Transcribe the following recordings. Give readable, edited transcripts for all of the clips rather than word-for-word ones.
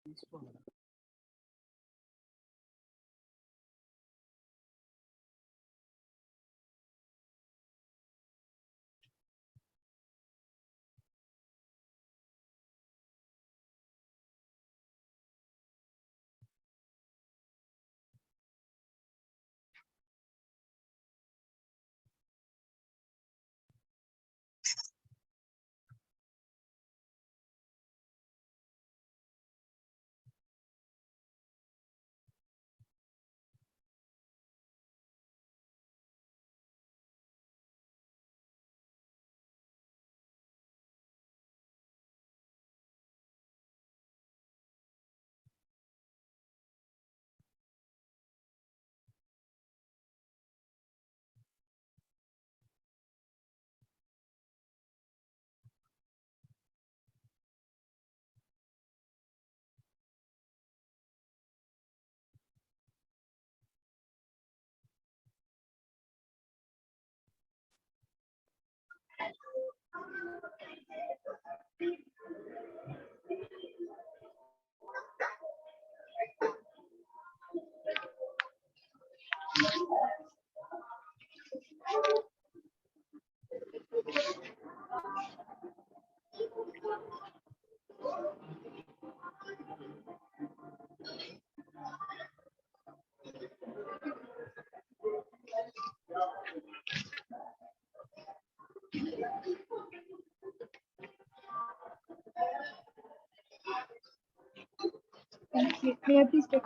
Thank you. May I please take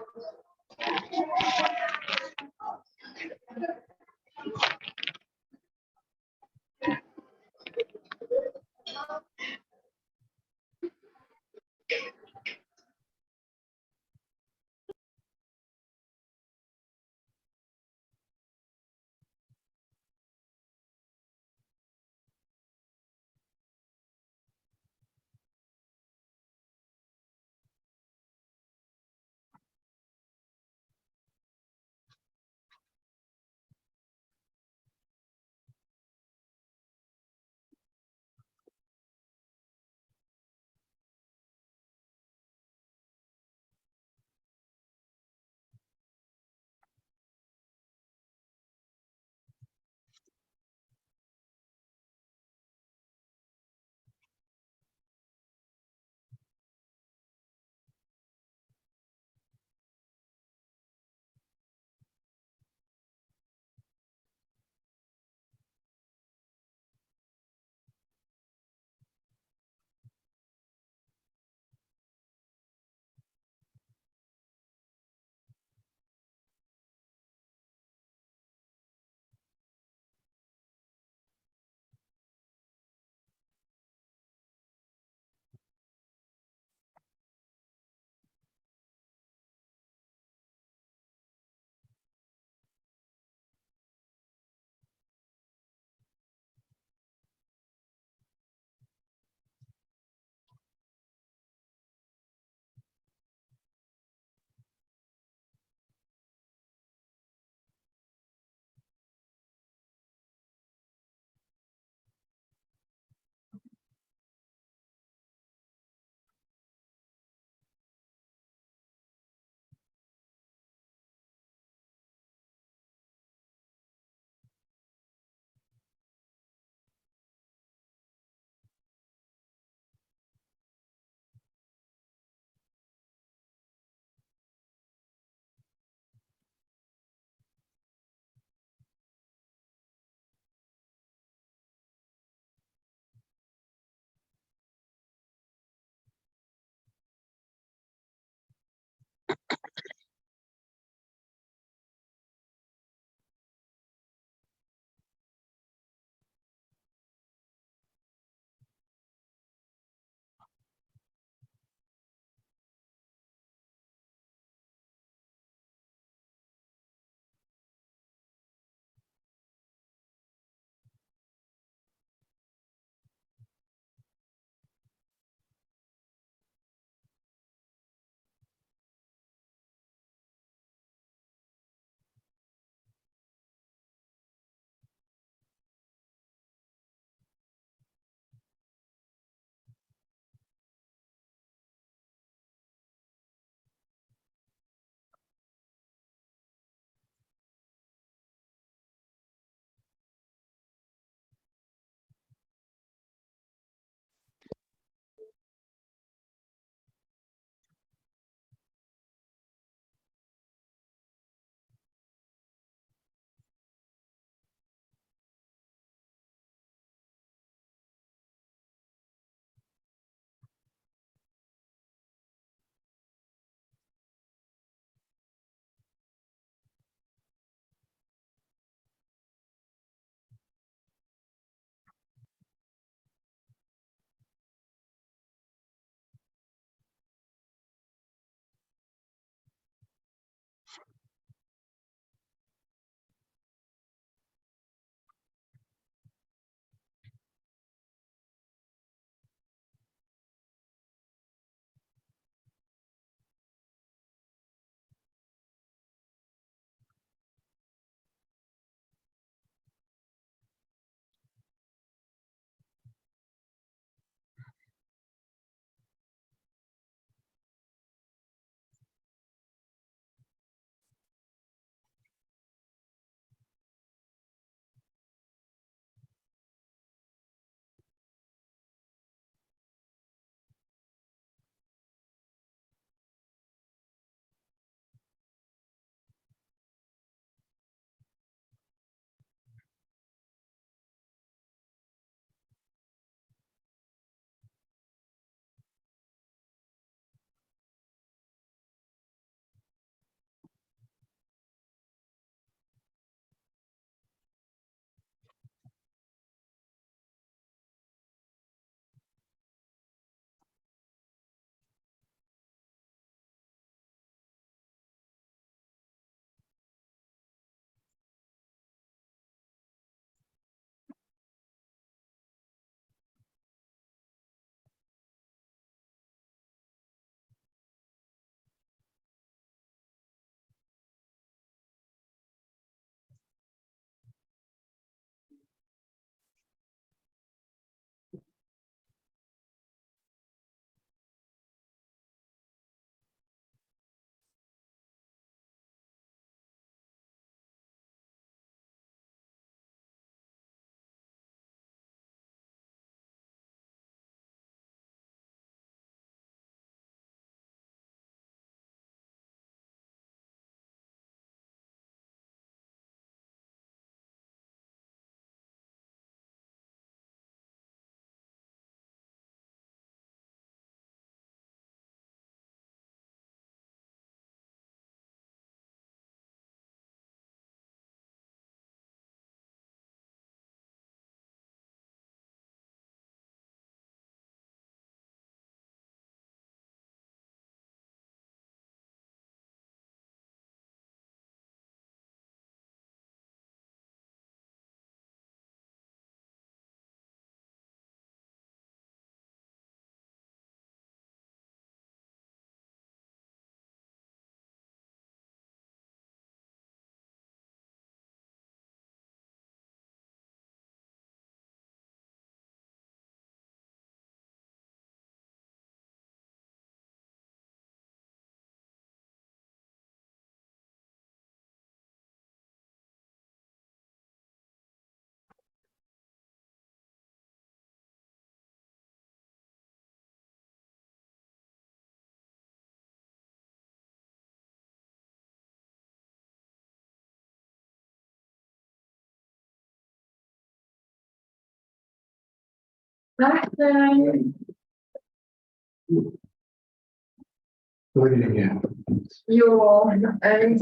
You all, and I'm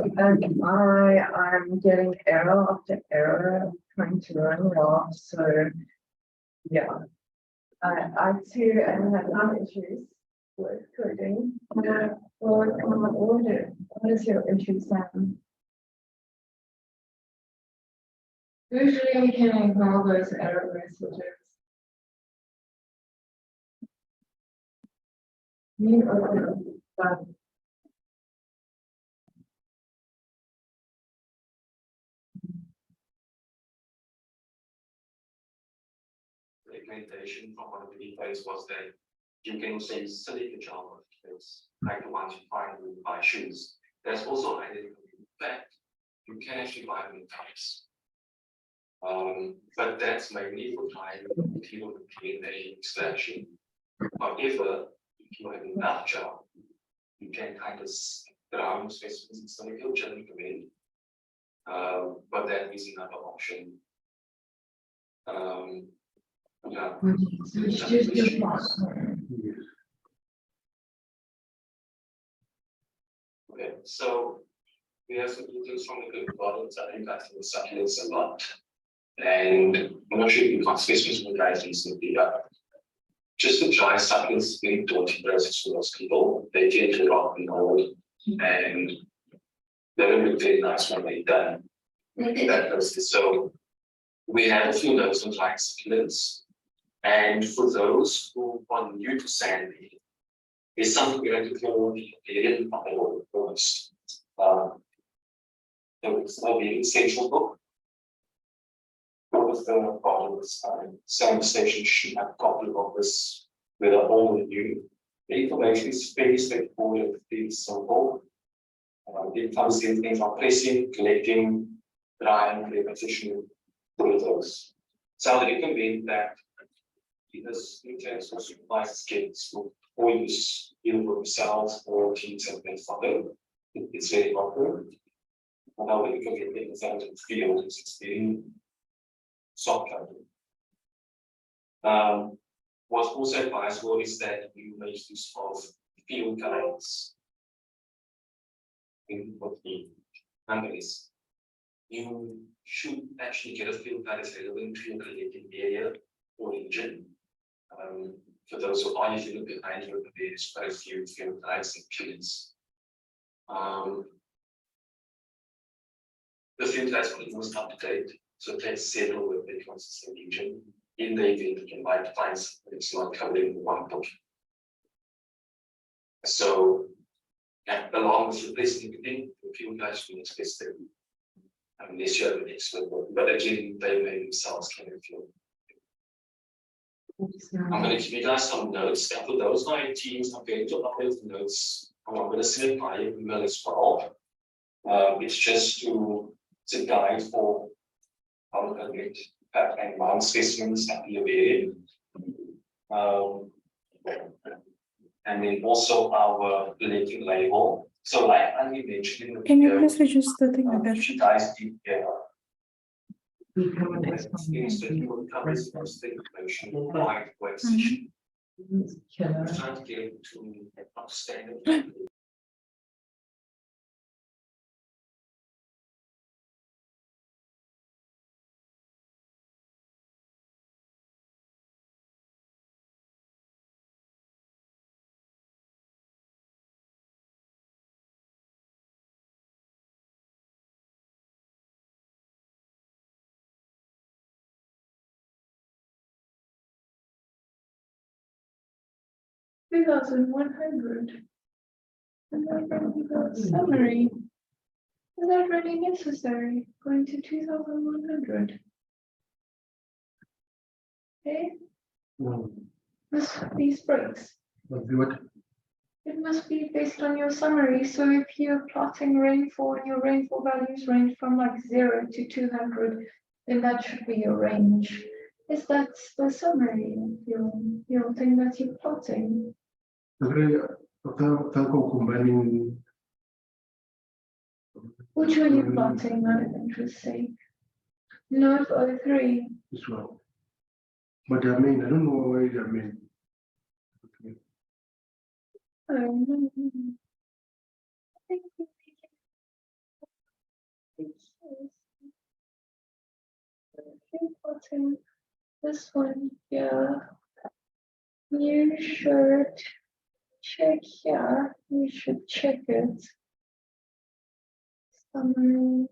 getting error after error trying to run it off. So yeah, I too and have some issues with coding. What is your issue, Sam? Usually we can ignore those error messages. You open that. Recommendation from one of the details was that you can say select a Java because like the ones you find when you buy shoes. There's also identical. In fact, you can actually buy them in types. But that's mainly for trying to obtain a extraction. However, if you have enough Java, you can kind of ground specimens instead of your general domain. But that is another option. Yeah. Okay, so we have some details from the good models. I think that's the succulents a lot. And I'm not sure if you can't specify what guys recently. Just the dry succulents very daunting process for most people. They tend to rot and old, and they don't look very nice when they're done. That process. So we have a few notes on dry succulents. And for those who are new to Sandy, it's something we like to call the variant model first. It's a very essential book. One of the problems, Sam Station should have a copy of this with all of you. The information is very straightforward and very simple. It comes in things like pressing, collecting, drying, repetition, all of those. So I recommend that this intense or supervised kids will use either for themselves or teams that they follow. It's very popular. And now we can get the example field, it's very soft coding. What's also advisable is that you make use of field guides in what the number is. You should actually get a field guide that's relevant to your creating area or region. For those who are using it behind you, there's quite a few field guides and fields. The field guides are the most up to date, so it takes several with the consistent region. In the event you might find something that's not covered in one book. So, yeah, along with replacing everything, the field guides will express them. Unless you have an expert, but again, they themselves can review. I'm going to give you guys some notes, and for those 9 teams, I'm going to upload the notes. I'm going to send it by email as well. It's just it's a guide for how to collect and mount specimens at the variant. And then also our relating label. So, like I mentioned in the Can video, you please reduce the thing a bit? you guys did here. Covers most information wide web session. I'm trying to get to understand it. $2,100. And then summary. Is that really necessary? Going to 2,100. Okay. These breaks. It must be based on your summary. So if you're plotting rainfall and your rainfall values range from like 0 to 200, then that should be your range. Is that the summary of your thing that you're plotting? Which are you plotting out of interest sake? Note 03. This one. But I mean, I don't know why I mean. I think we can this one here. You should check here. You should check it. Summary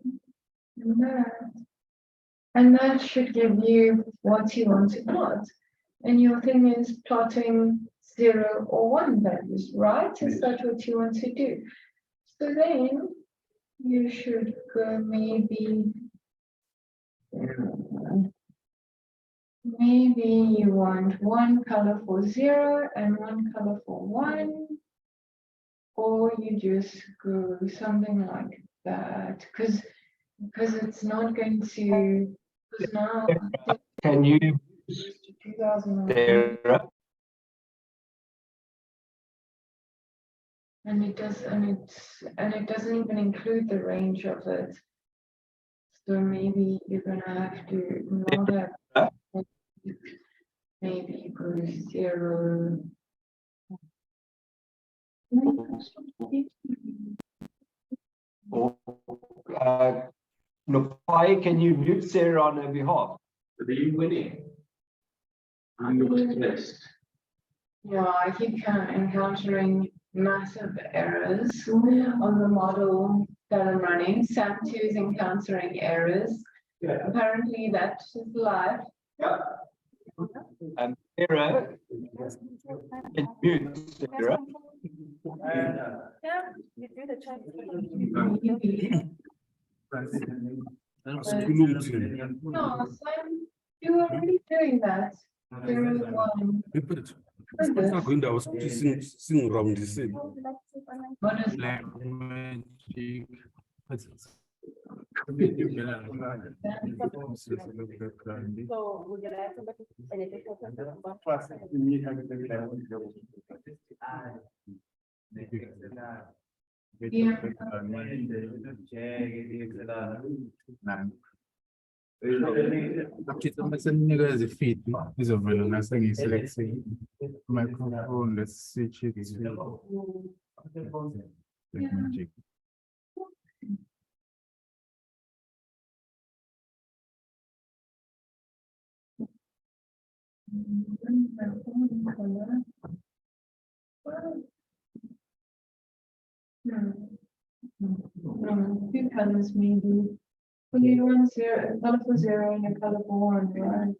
that. And that should give you what you want to plot. And your thing is plotting 0 or 1 values, right? Is that what you want to do? So then you should go maybe you want one color for 0 and one color for 1, or you just go something like that, because it's not going to, because now Can you 2000 there? and it doesn't even include the range of it. So maybe you're gonna have to not have maybe go 0. Or Nopai, can you mute Sarah on her behalf? Are you winning? I'm blessed. Yeah, I keep encountering massive errors on the model that I'm running. SAM2 is encountering errors. Yeah. Apparently that is live. Yeah. Sarah, can you mute Sarah? Yeah, you do the check. No, Sam, you were already doing that. 0, 1. I was sing around the same. What is So we're gonna have to look at anything. Niggas feed is a villain. I think he's selecting microphone. Let's switch it to magic. Two colors maybe. Well, you want 0, a color for 0 and a color for 1, right?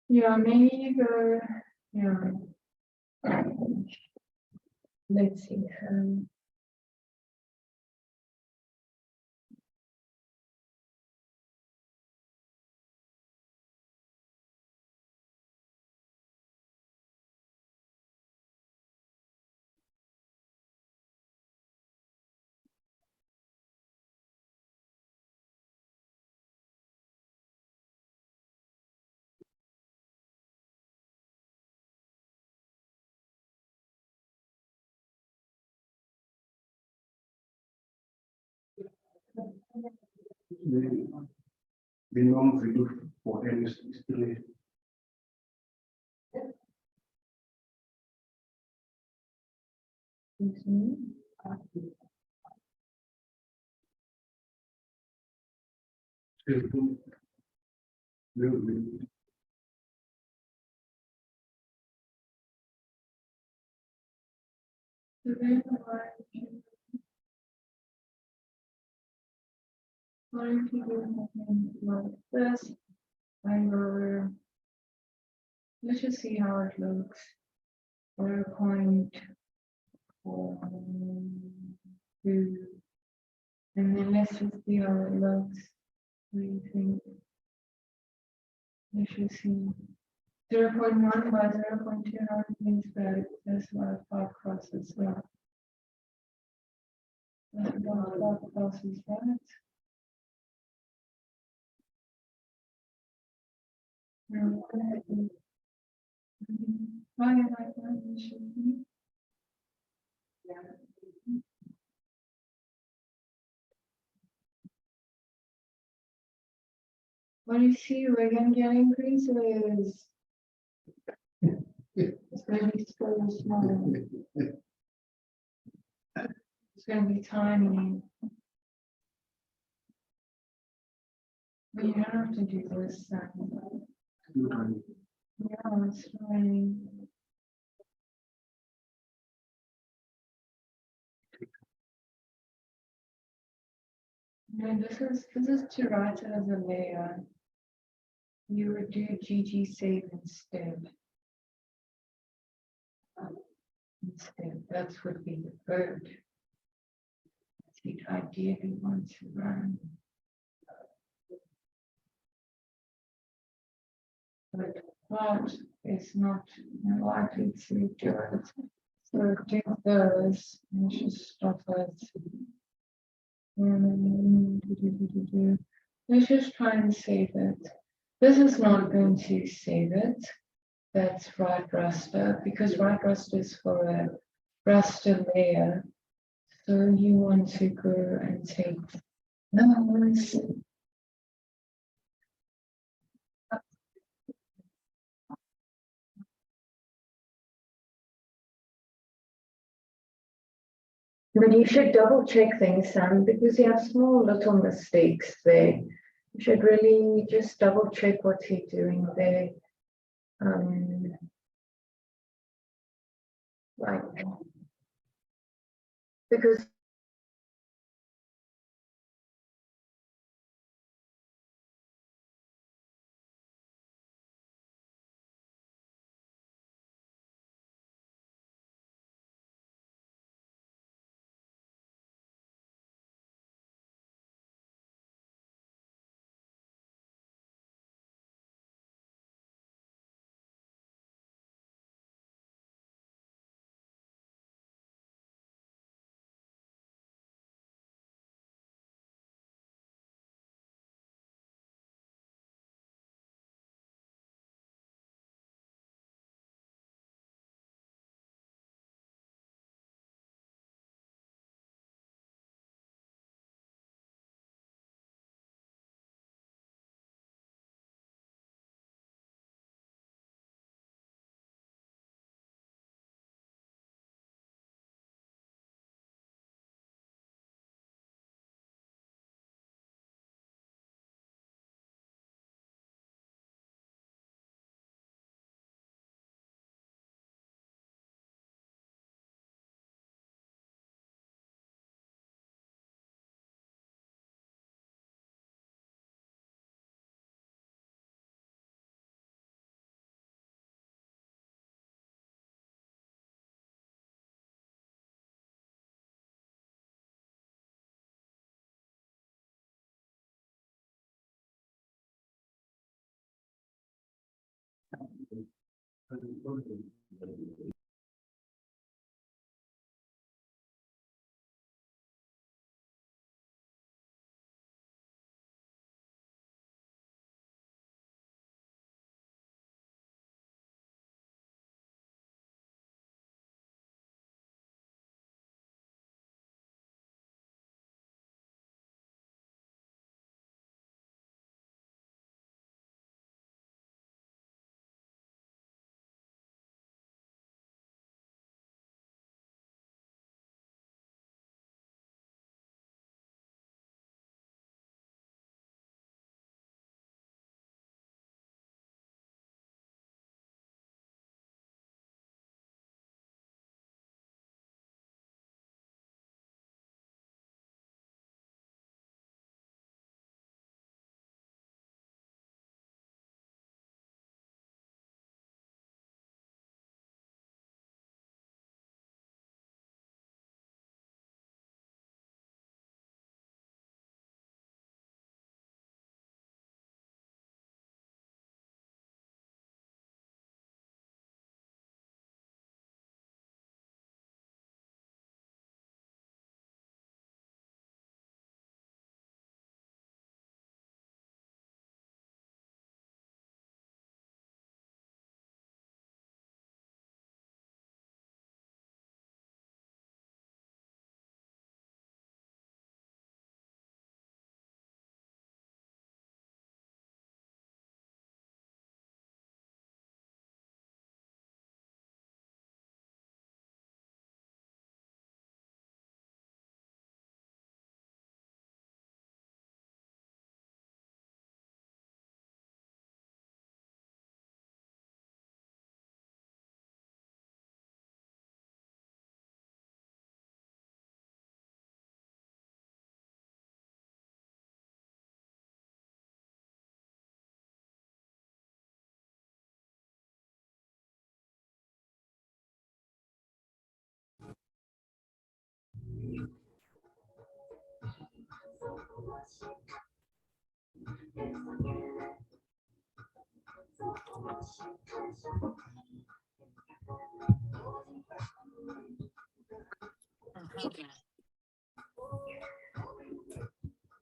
Yeah, maybe you go, yeah. Let's see. The non-video for any still. Going to do something like this. I will, let's just see how it looks. 0.42, and then let's just see how it looks. What do you think? Let's just see. 0.1 by 0.2, how means that there's about 5 crosses. So that's about 5 crosses, right? What do you see? We're gonna get increases. It's gonna be so small. It's gonna be tiny. But you don't have to do this. Yeah, it's fine. No, this is to write it as a layer. You would do GG save instead. Instead, that would be the third. You'd ideally want to run. But what is not likely to do it. So do those and just stop it. Let's just try and save it. This is not going to save it. That's right raster, because right raster is for a raster layer. So you want to go and take those. But you should double check things, Sam, because you have small little mistakes there. You should really just double check what you're doing there. Like, because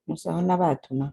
Usaona batho na.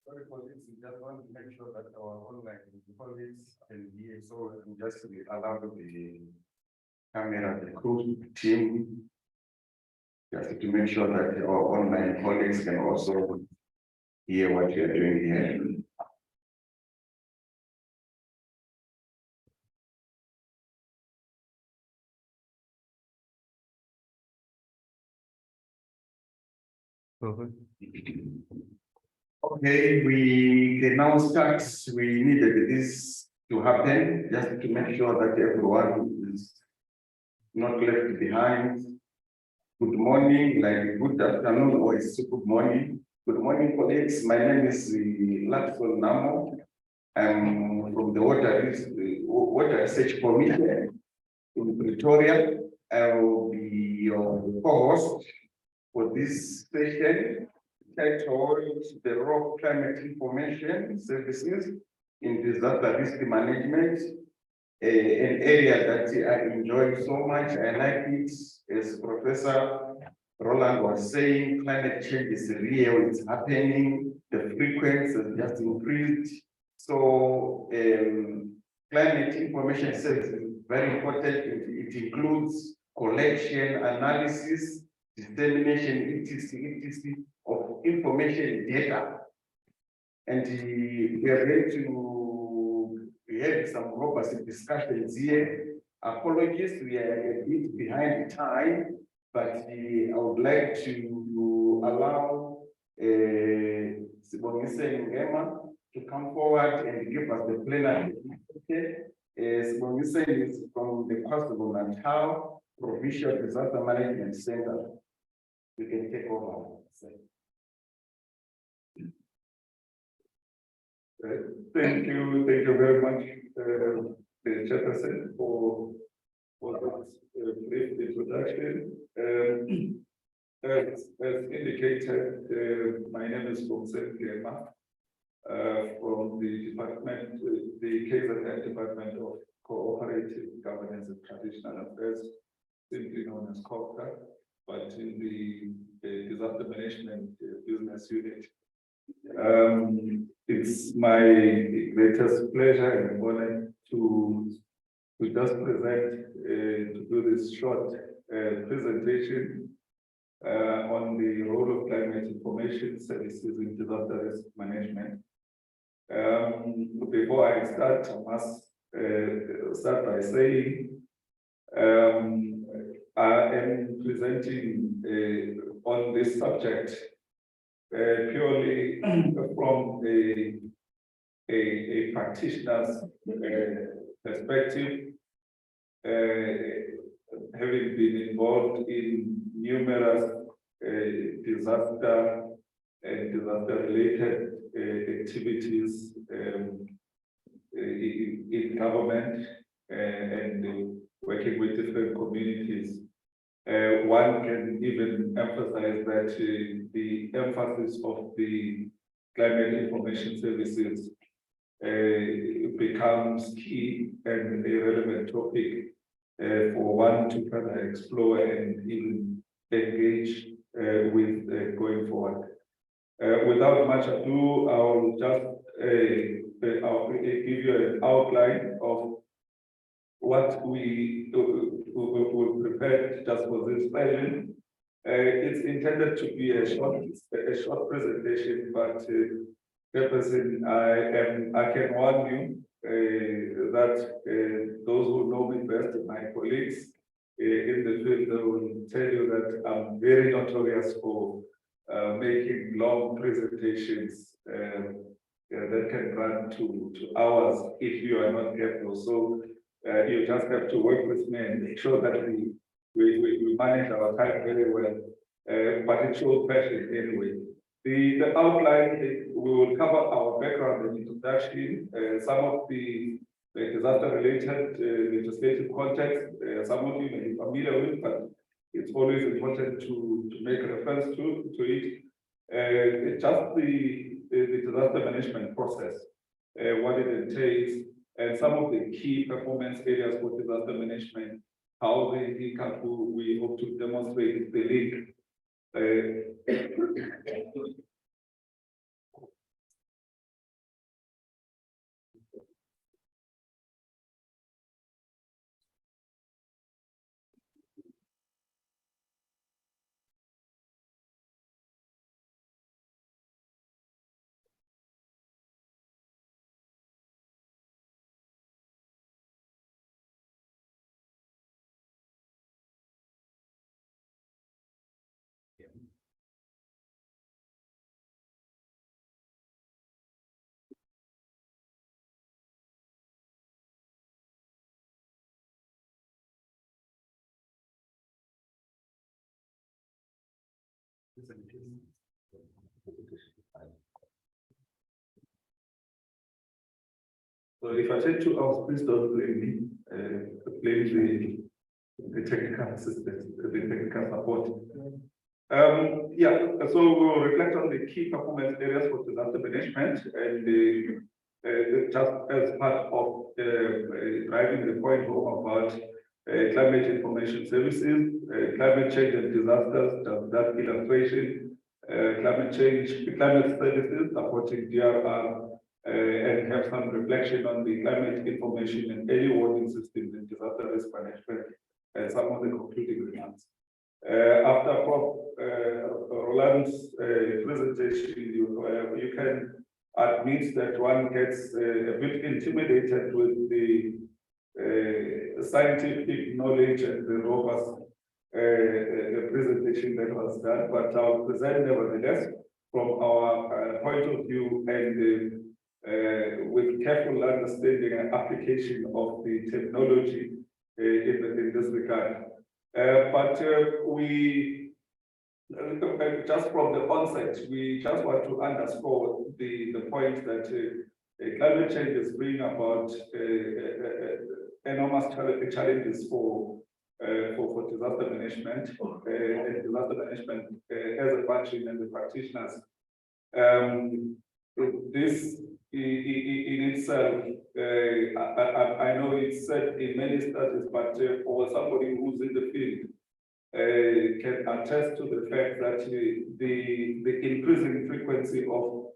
Sorry for this, we just want to make sure that our online colleagues can hear, so we just allow the camera, the crew team, just to make sure that our online colleagues can also hear what we are doing here. Okay, we can now start. We needed this to happen just to make sure that everyone is not left behind. Good morning, like good afternoon, or it's good morning. Good morning, colleagues. My name is Latful Namo. I'm from the Water Research Commission in Pretoria. I will be your co-host for this session titled The Role of Climate Information Services in Disaster Risk Management, an area that I enjoy so much. I like it, as Professor Roland was saying, climate change is real, it's happening, the frequency has just increased. So climate information services is very important. It includes collection, analysis, dissemination, etc. of information data. And we are going to have some robust discussions here. Apologies, we are a bit behind time, but I would like to allow Sibongise Ngema to come forward and give us the plenary. Okay, Sibongise is from the KwaZulu-Natal Provincial Disaster Management Center. You can take over. Thank you very much, the Chairperson, for this brief introduction. As indicated, my name is UMngeni from the department, the KZN Department of Cooperative Governance and Traditional Affairs, simply known as COPTA, but in the Disaster Management Business Unit. It's my greatest pleasure and honor to just present, to do this short presentation on the role of climate information services in disaster risk management. Before I start, I must start by saying I am presenting on this subject purely from a practitioner's perspective, having been involved in numerous disaster and disaster-related activities in government and working with different communities. One can even emphasize that the emphasis of the climate information services becomes key and a relevant topic for one to further explore and even engage with going forward. Without much ado, I'll just I'll give you an outline of what we prepared just for this session. It's intended to be a short presentation, but I can warn you that those who know me best, my colleagues in the field, they will tell you that I'm very notorious for making long presentations that can run to hours if you are not careful. So you just have to work with me and make sure that we manage our time very well, but it shows passion anyway. The outline, we will cover our background and introduction, some of the disaster-related legislative context, some of you may be familiar with, but it's always important to make reference to it. Just the disaster management process, what it entails, and some of the key performance areas for disaster management, how we hope to demonstrate the link So if I say 2 hours, please don't blame me, blame the technical assistance, the technical support. Yeah, so we'll reflect on the key performance areas for disaster management and just as part of driving the point home about climate information services, climate change and disasters, that illustration, climate services supporting DRR, and have some reflection on the climate information and early warning systems and disaster risk management, and some of the concluding remarks. After Prof. Roland's presentation, you can admit that one gets a bit intimidated with the scientific knowledge and the robust presentation that was done, but I'll present nevertheless from our point of view and with careful understanding and application of the technology in this regard. But we, just from the onset, we just want to underscore the point that climate change is bringing about enormous challenges for disaster management and disaster management as a function and the practitioners. This in itself, I know it's said in many studies, but for somebody who's in the field, can attest to the fact that the increasing frequency of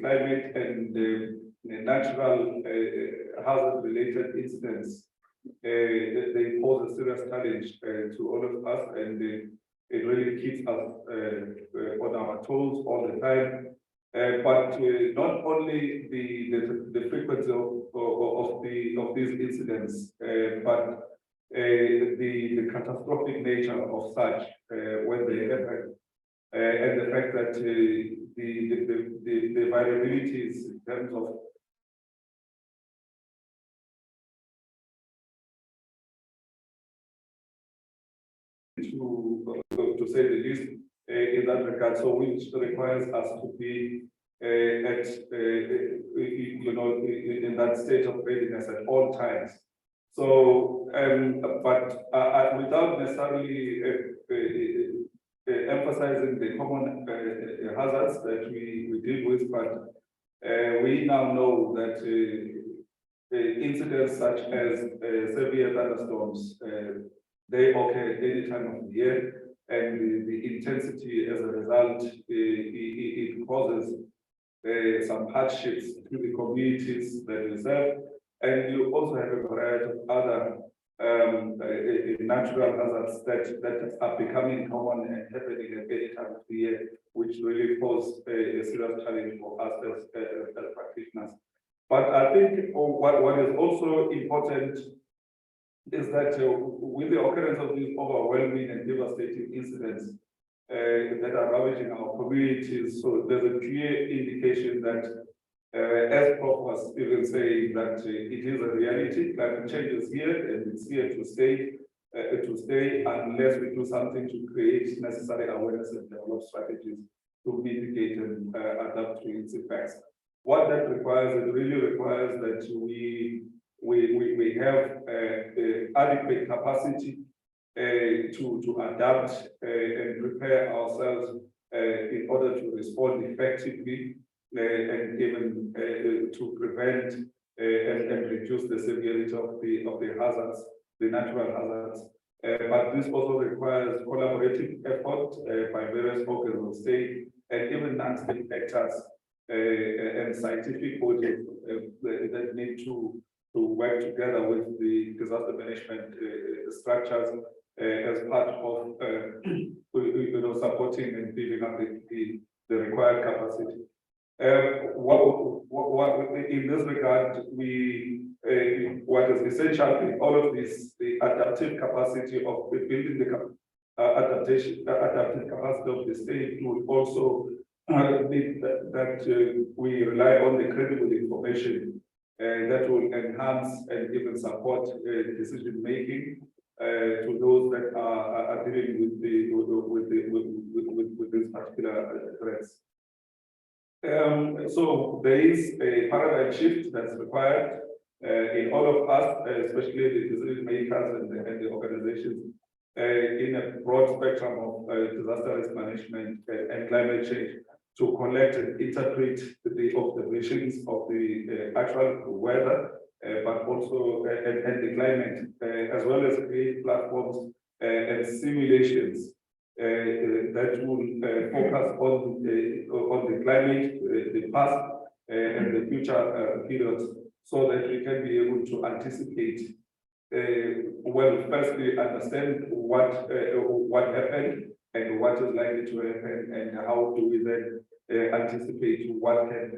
climate and natural hazard-related incidents, they pose a serious challenge to all of us, and it really keeps us on our toes all the time. But not only the frequency of these incidents, but the catastrophic nature of such when they happen, and the fact that the variabilities in terms of to say the least in that regard, so which requires us to be at in that state of readiness at all times. So, but without necessarily emphasizing the common hazards that we deal with, but we now know that incidents such as severe thunderstorms, they occur any time of the year, and the intensity as a result, it causes some hardships to the communities that we serve. And you also have a variety of other natural hazards that are becoming common and happening at any time of the year, which really pose a serious challenge for us as practitioners. But I think what is also important is that with the occurrence of these overwhelming and devastating incidents that are ravaging our communities, so there's a clear indication that, as Prof was even saying, that it is a reality. Climate change is here, and it's here to stay unless we do something to create necessary awareness and develop strategies to mitigate and adapt to its effects. What that requires, it really requires that we have adequate capacity to adapt and prepare ourselves in order to respond effectively and even to prevent and reduce the severity of the hazards, the natural hazards. But this also requires collaborative effort by various organs of state and even non-state actors and scientific bodies that need to work together with the disaster management structures as part of supporting and building up the required capacity. In this regard, what is essential in all of this, the adaptive capacity of building the adaptive capacity of the state would also need that we rely on the credible information that will enhance and even support decision making to those that are dealing with these particular threats. So there is a paradigm shift that's required in all of us, especially the decision makers and the organizations, in a broad spectrum of disaster risk management and climate change, to collect and interpret the observations of the actual weather, but also and the climate, as well as create platforms and simulations that will focus on the climate, the past, and the future periods, so that we can be able to anticipate. Well, firstly, understand what happened and what is likely to happen, and how do we then anticipate what can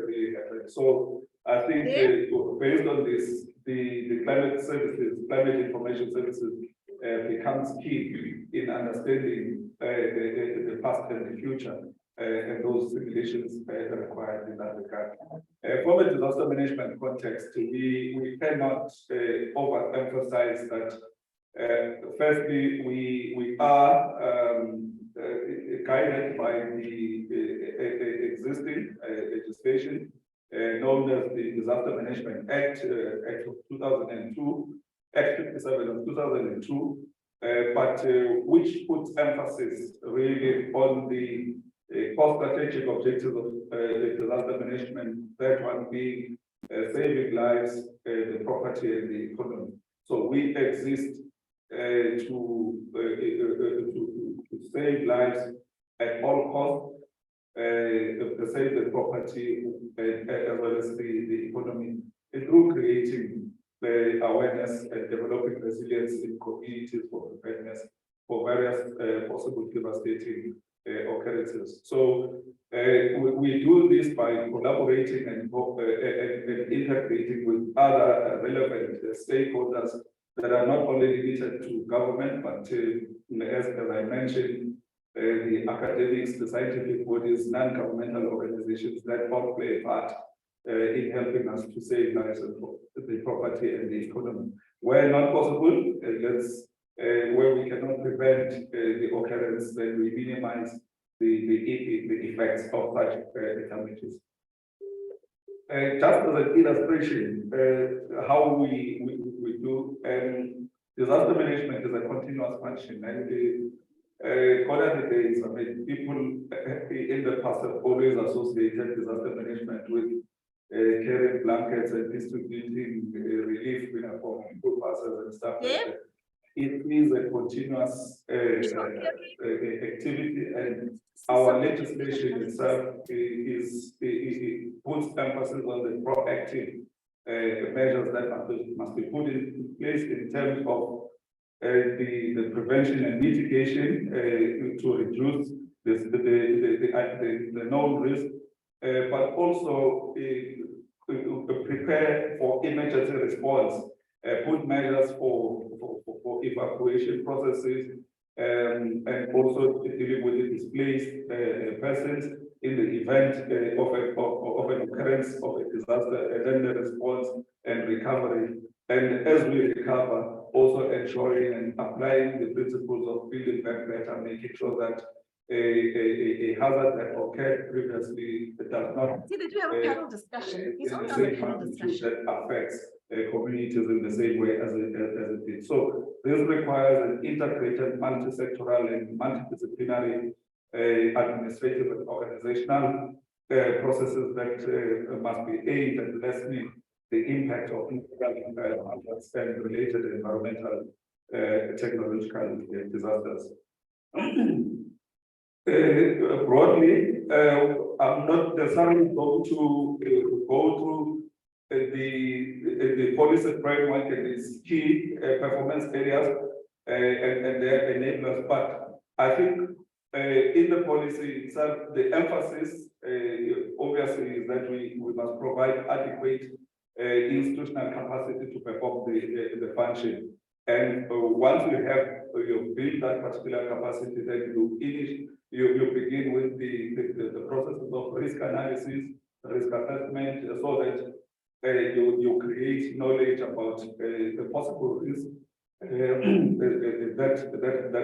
really happen. So I think based on this, the climate services, climate information services becomes key in understanding the past and the future, and those simulations are required in that regard. From a disaster management context, we cannot overemphasize that. Firstly, we are guided by the existing legislation known as the Disaster Management Act, Act of 2002, Act 57 of 2002, but which puts emphasis really on the core strategic objectives of the disaster management, that one being saving lives, the property, and the economy. So we exist to save lives at all costs, to save the property as well as the economy, through creating the awareness and developing resilience in communities for preparedness for various possible devastating occurrences. So we do this by collaborating and integrating with other relevant stakeholders that are not only limited to government, but as I mentioned, the academics, the scientific bodies, non-governmental organizations that all play a part in helping us to save lives and the property and the economy. Where not possible, where we cannot prevent the occurrence, then we minimize the effects of such damages. Just as an illustration, how we do, disaster management is a continuous function, and gone are the days, I mean, people in the past have always associated disaster management with carrying blankets and distributing relief for people passes and stuff like that. It is a continuous activity, and our legislation itself puts emphasis on the proactive measures that must be put in place in terms of the prevention and mitigation to reduce the known risk, but also prepare for emergency response, put measures for evacuation processes, and also dealing with the displaced persons in the event of an occurrence of a disaster, and then the response and recovery. And as we recover, also ensuring and applying the principles of building back better, making sure that a hazard that occurred previously does not See, they do have a panel discussion. He's in only the on the same panel magnitude discussion. that affects communities in the same way as it did. So this requires an integrated, multi-sectoral and multidisciplinary administrative and organizational processes that must be aimed at lessening the impact of and related environmental technological disasters. Broadly, I'm not necessarily going to go through the policy framework and its key performance areas and their enablers, but I think in the policy itself, the emphasis obviously is that we must provide adequate institutional capacity to perform the function. And once you build that particular capacity, then you begin with the processes of risk analysis, risk assessment, so that you create knowledge about the possible risks that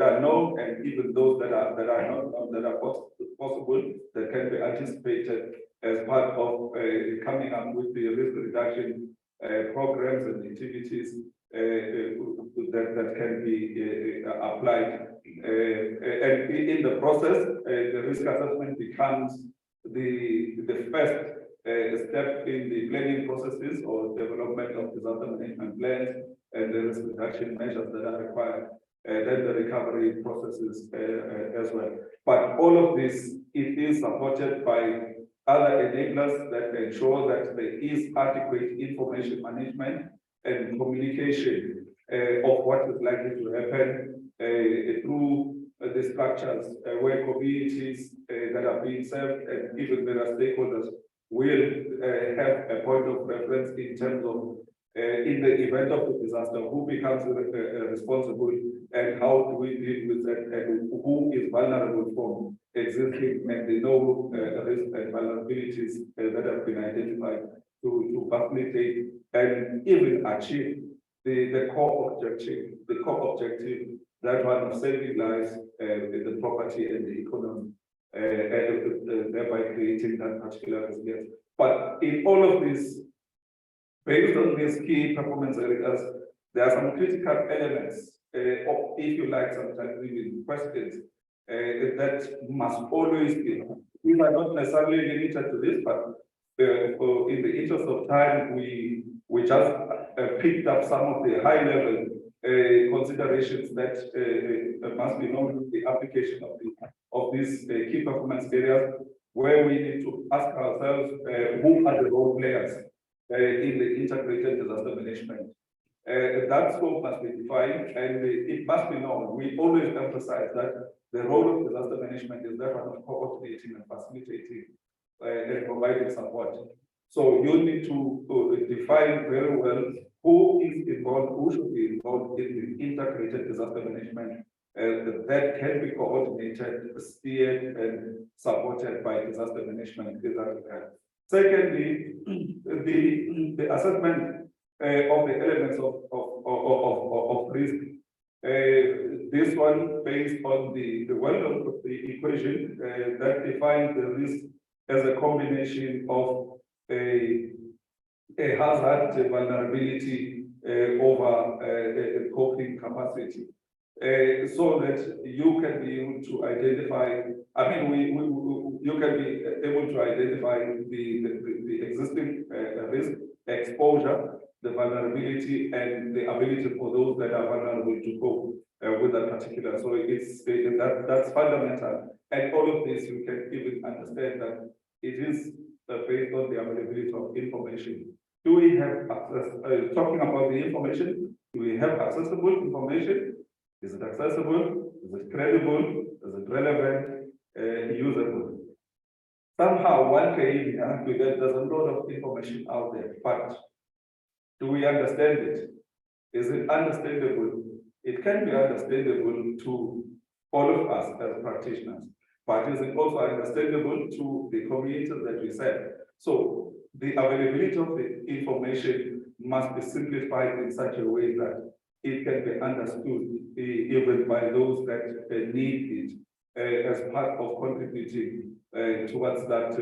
are known, and even those that are not known, that are possible, that can be anticipated as part of coming up with the risk reduction programs and activities that can be applied. And in the process, the risk assessment becomes the first step in the planning processes or development of disaster management plans and the risk reduction measures that are required, and then the recovery processes as well. But all of this, it is supported by other enablers that ensure that there is adequate information management and communication of what is likely to happen through the structures where communities that are being served and even their stakeholders will have a point of reference in terms of in the event of the disaster, who becomes responsible and how do we deal with that, and who is vulnerable from existing and the known risks and vulnerabilities that have been identified to facilitate and even achieve the core objective, that one of saving lives, the property and the economy, thereby creating that particular resilience. But in all of this, based on these key performance areas, there are some critical elements, or if you like, sometimes even questions, that must always be. We are not necessarily limited to this, but in the interest of time, we just picked up some of the high-level considerations that must be known in the application of these key performance areas, where we need to ask ourselves who are the role players in the integrated disaster management. That scope must be defined, and it must be known. We always emphasize that the role of disaster management is that of coordinating and facilitating and providing support. So you need to define very well who is involved, who should be involved in the integrated disaster management that can be coordinated, steered, and supported by disaster management. Secondly, the assessment of the elements of risk. This one based on the well of the equation that defines the risk as a combination of a hazard, a vulnerability over a coping capacity. So that you can be able to identify, you can be able to identify the existing risk, exposure, the vulnerability, and the ability for those that are vulnerable to cope with that particular. So that's fundamental. And all of this, you can even understand that it is based on the availability of information. Do we have access? Talking about the information, do we have accessible information? Is it accessible? Is it credible? Is it relevant? Usable? Somehow one can even argue that there's a lot of information out there, but do we understand it? Is it understandable? It can be understandable to all of us as practitioners, but is it also understandable to the communities that we serve? So the availability of the information must be simplified in such a way that it can be understood even by those that need it as part of contributing towards that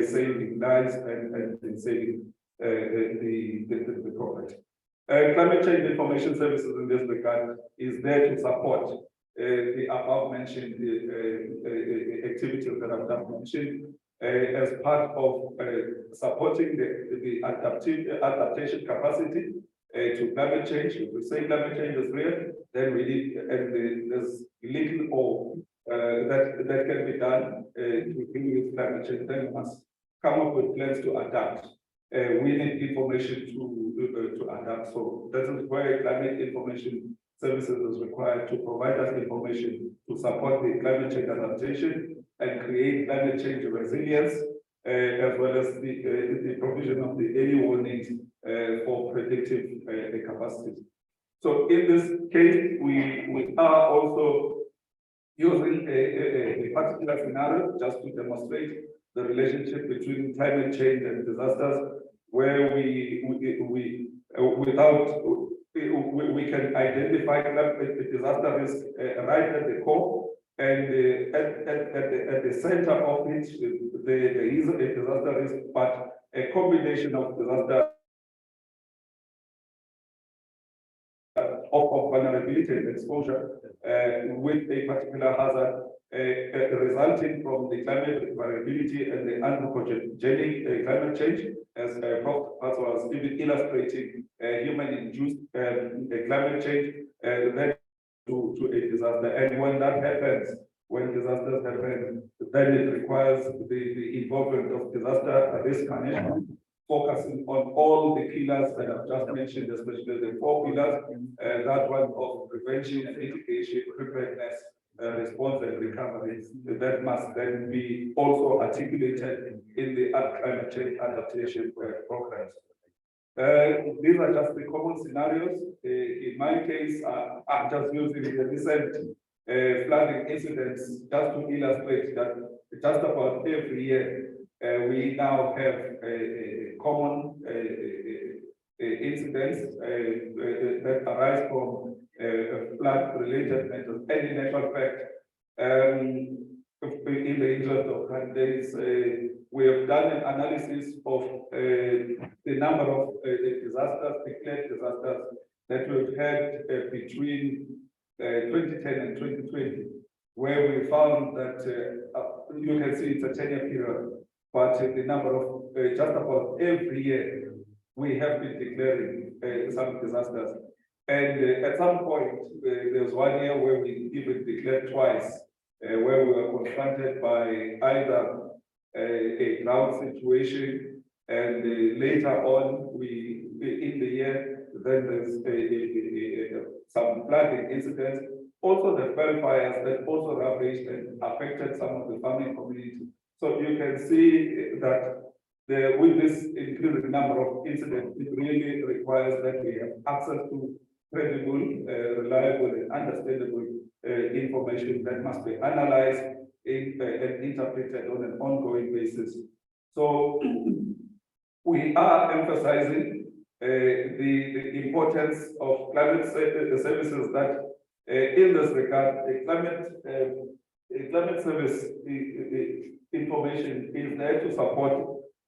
saving lives and saving the property. Climate change information services in this regard is there to support the above mentioned activities that I've done mentioned as part of supporting the adaptation capacity to climate change. If we say climate change is real, then we need, and there's little or that can be done to deal with climate change. Then we must come up with plans to adapt. We need information to adapt. So that is where climate information services is required to provide us information to support the climate change adaptation and create climate change resilience, as well as the provision of the early warnings for predictive capacities. So in this case, we are also using a particular scenario just to demonstrate the relationship between climate change and disasters, where without we can identify disaster risk right at the core, and at the center of it, there is a disaster risk, but a combination of disaster of vulnerability and exposure with a particular hazard resulting from the climate variability and the anthropogenic climate change, as Prof. was even illustrating human-induced climate change, then to a disaster. And when that happens, when disasters happen, then it requires the involvement of disaster risk management, focusing on all the pillars that I've just mentioned, especially the 4 pillars, that one of prevention, mitigation, preparedness, response and recovery, that must then be also articulated in the climate change adaptation programs. These are just the common scenarios. In my case, I'm just using the recent flooding incidents just to illustrate that just about every year we now have common incidents that arise from flood-related matters. And in actual fact, in the interest of time, we have done an analysis of the number of disasters, declared disasters that we've had between 2010 and 2020, where we found that you can see it's a 10-year period, but the number of just about every year we have been declaring some disasters. And at some point, there was 1 year where we even declared twice, where we were confronted by either a drought situation, and later on, in the year, then there's some flooding incidents. Also, the fell fires that also ravaged and affected some of the farming community. So you can see that with this increasing number of incidents, it really requires that we have access to credible, reliable, and understandable information that must be analyzed and interpreted on an ongoing basis. So we are emphasizing the importance of climate services that in this regard, climate service information is there to support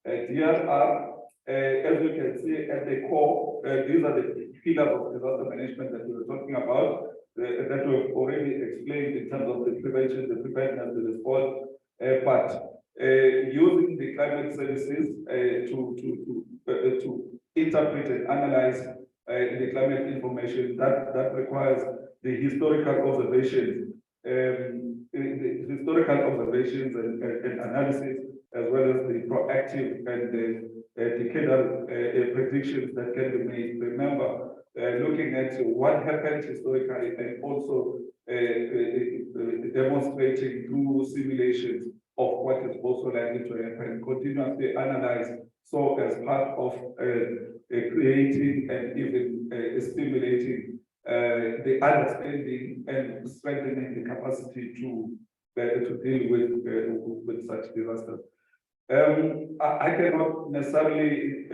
DRR. As you can see at the core, these are the pillars of disaster management that we were talking about, that we've already explained in terms of the prevention, the preparedness, the response, but using the climate services to interpret and analyze the climate information that requires the historical observations, and analysis, as well as the proactive and the decadal predictions that can be made. Remember, looking at what happened historically and also demonstrating through simulations of what is also likely to happen, continuously analyze. So as part of creating and even stimulating the understanding and strengthening the capacity to deal with such disasters. I cannot necessarily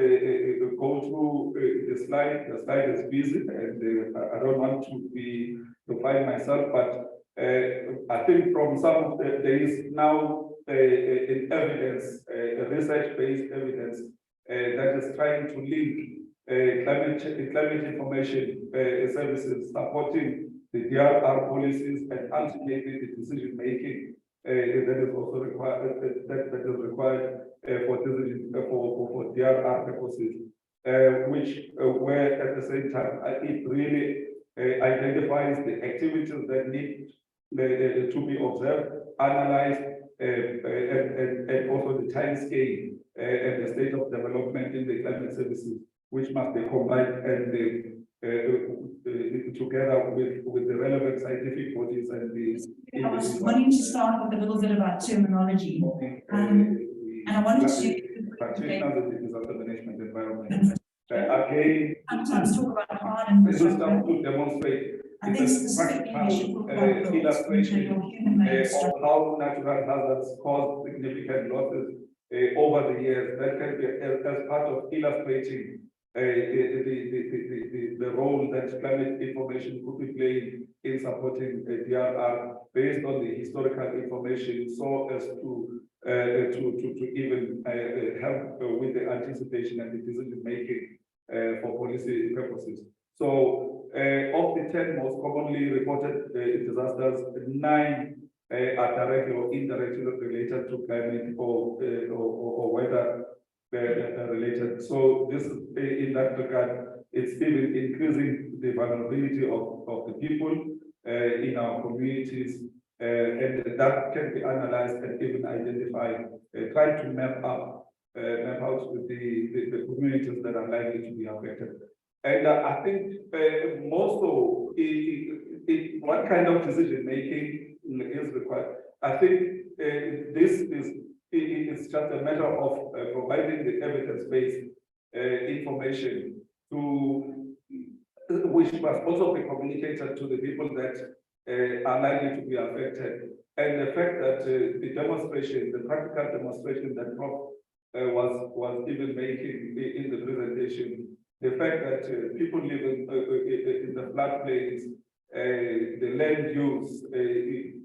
go through the slide. The slide is busy, and I don't want to find myself. But I think from some of there is now an evidence, research-based evidence that is trying to link climate information services supporting the DRR policies and ultimately the decision making that is also required, that is required for DRR purposes, which where at the same time it really identifies the activities that need to be observed, analyzed, and also the time scale and the state of development in the climate services, which must be combined and together with the relevant scientific bodies and the. I was wanting to start with a little bit about terminology. And I wanted to practitioners in the disaster management environment. Again, sometimes talk about hard and this is to demonstrate. I think specifically we should talk about illustration of how natural hazards cause significant losses over the years. That can be as part of illustrating the role that climate information could be playing in supporting DRR based on the historical information, so as to even help with the anticipation and the decision making for policy purposes. So of the 10 most commonly reported disasters, 9 are directly or indirectly related to climate or weather related. So this is in that regard, it's even increasing the vulnerability of the people in our communities, and that can be analyzed and even identified, try to map out the communities that are likely to be affected. And I think most of what kind of decision making is required. I think this is it's just a matter of providing the evidence-based information to which must also be communicated to the people that are likely to be affected. And the fact that the demonstration, the practical demonstration that Prof was even making in the presentation, the fact that people living in the floodplains, the land use,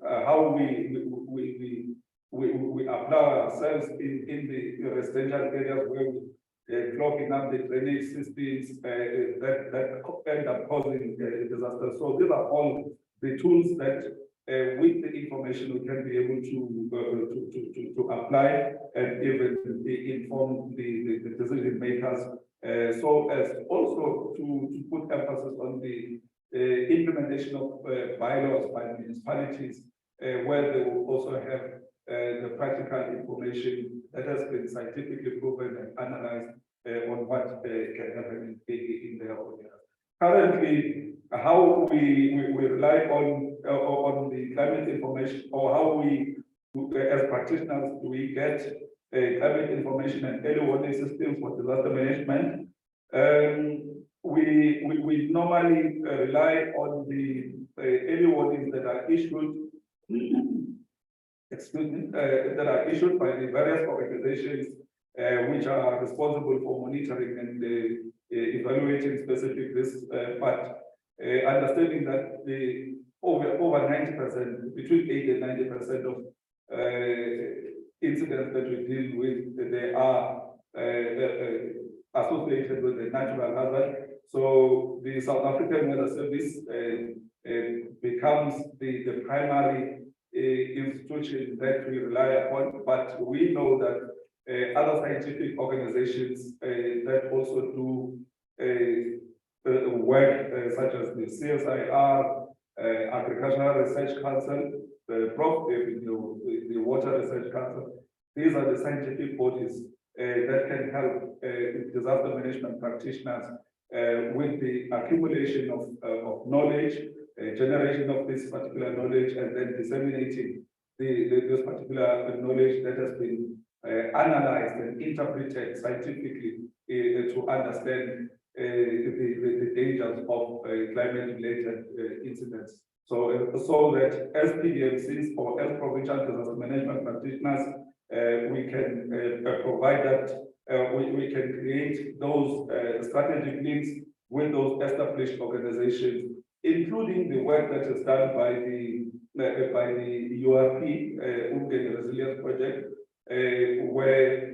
how we apply ourselves in the residential areas where we clogging up the drainage systems that end up causing disasters. So these are all the tools that with the information we can be able to apply and even inform the decision makers, so as also to put emphasis on the implementation of bylaws by municipalities, where they will also have the practical information that has been scientifically proven and analyzed on what can happen in their areas. Currently, how we rely on the climate information, or how we, as practitioners, do we get climate information and early warning systems for disaster management. We normally rely on the early warnings that are issued. Excuse me, that are issued by the various organizations which are responsible for monitoring and evaluating specific risks, but understanding that the over 90%, between 80 and 90% of incidents that we deal with, they are associated with a natural hazard. So the South African Weather Service becomes the primary institution that we rely upon, but we know that other scientific organizations that also do work such as the CSIR, Agricultural Research Council, the Water Research Council. These are the scientific bodies that can help disaster management practitioners with the accumulation of knowledge, generation of this particular knowledge, and then disseminating this particular knowledge that has been analyzed and interpreted scientifically to understand the dangers of climate-related incidents. So that as PDMCs or as provincial disaster management practitioners, we can provide that, we can create those strategic links with those established organizations, including the work that is done by the URP, uMngeni Resilience Project, where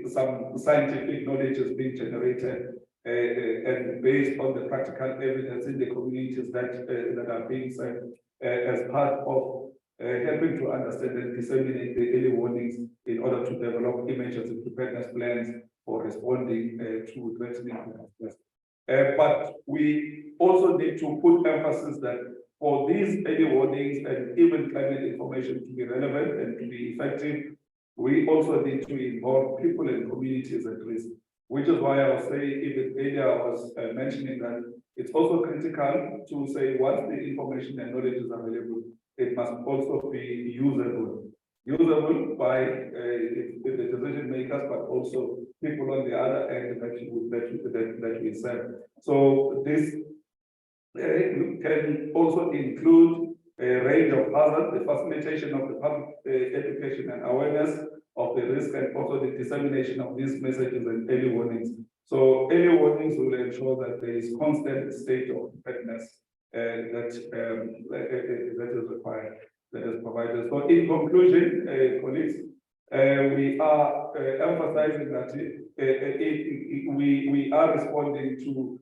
some scientific knowledge is being generated and based on the practical evidence in the communities that are being served as part of helping to understand and disseminate the early warnings in order to develop emergency preparedness plans for responding to threatening disasters. But we also need to put emphasis that for these early warnings and even climate information to be relevant and to be effective, we also need to involve people and communities at risk, which is why I was saying even earlier, I was mentioning that it's also critical to say once the information and knowledge is available, it must also be usable by the decision makers, but also people on the other end that we serve. So this can also include a range of hazards, the facilitation of the public education and awareness of the risk, and also the dissemination of these messages and early warnings So early warnings will ensure that there is constant state of preparedness that is required, that is provided. So in conclusion, colleagues, we are emphasizing that we are responding to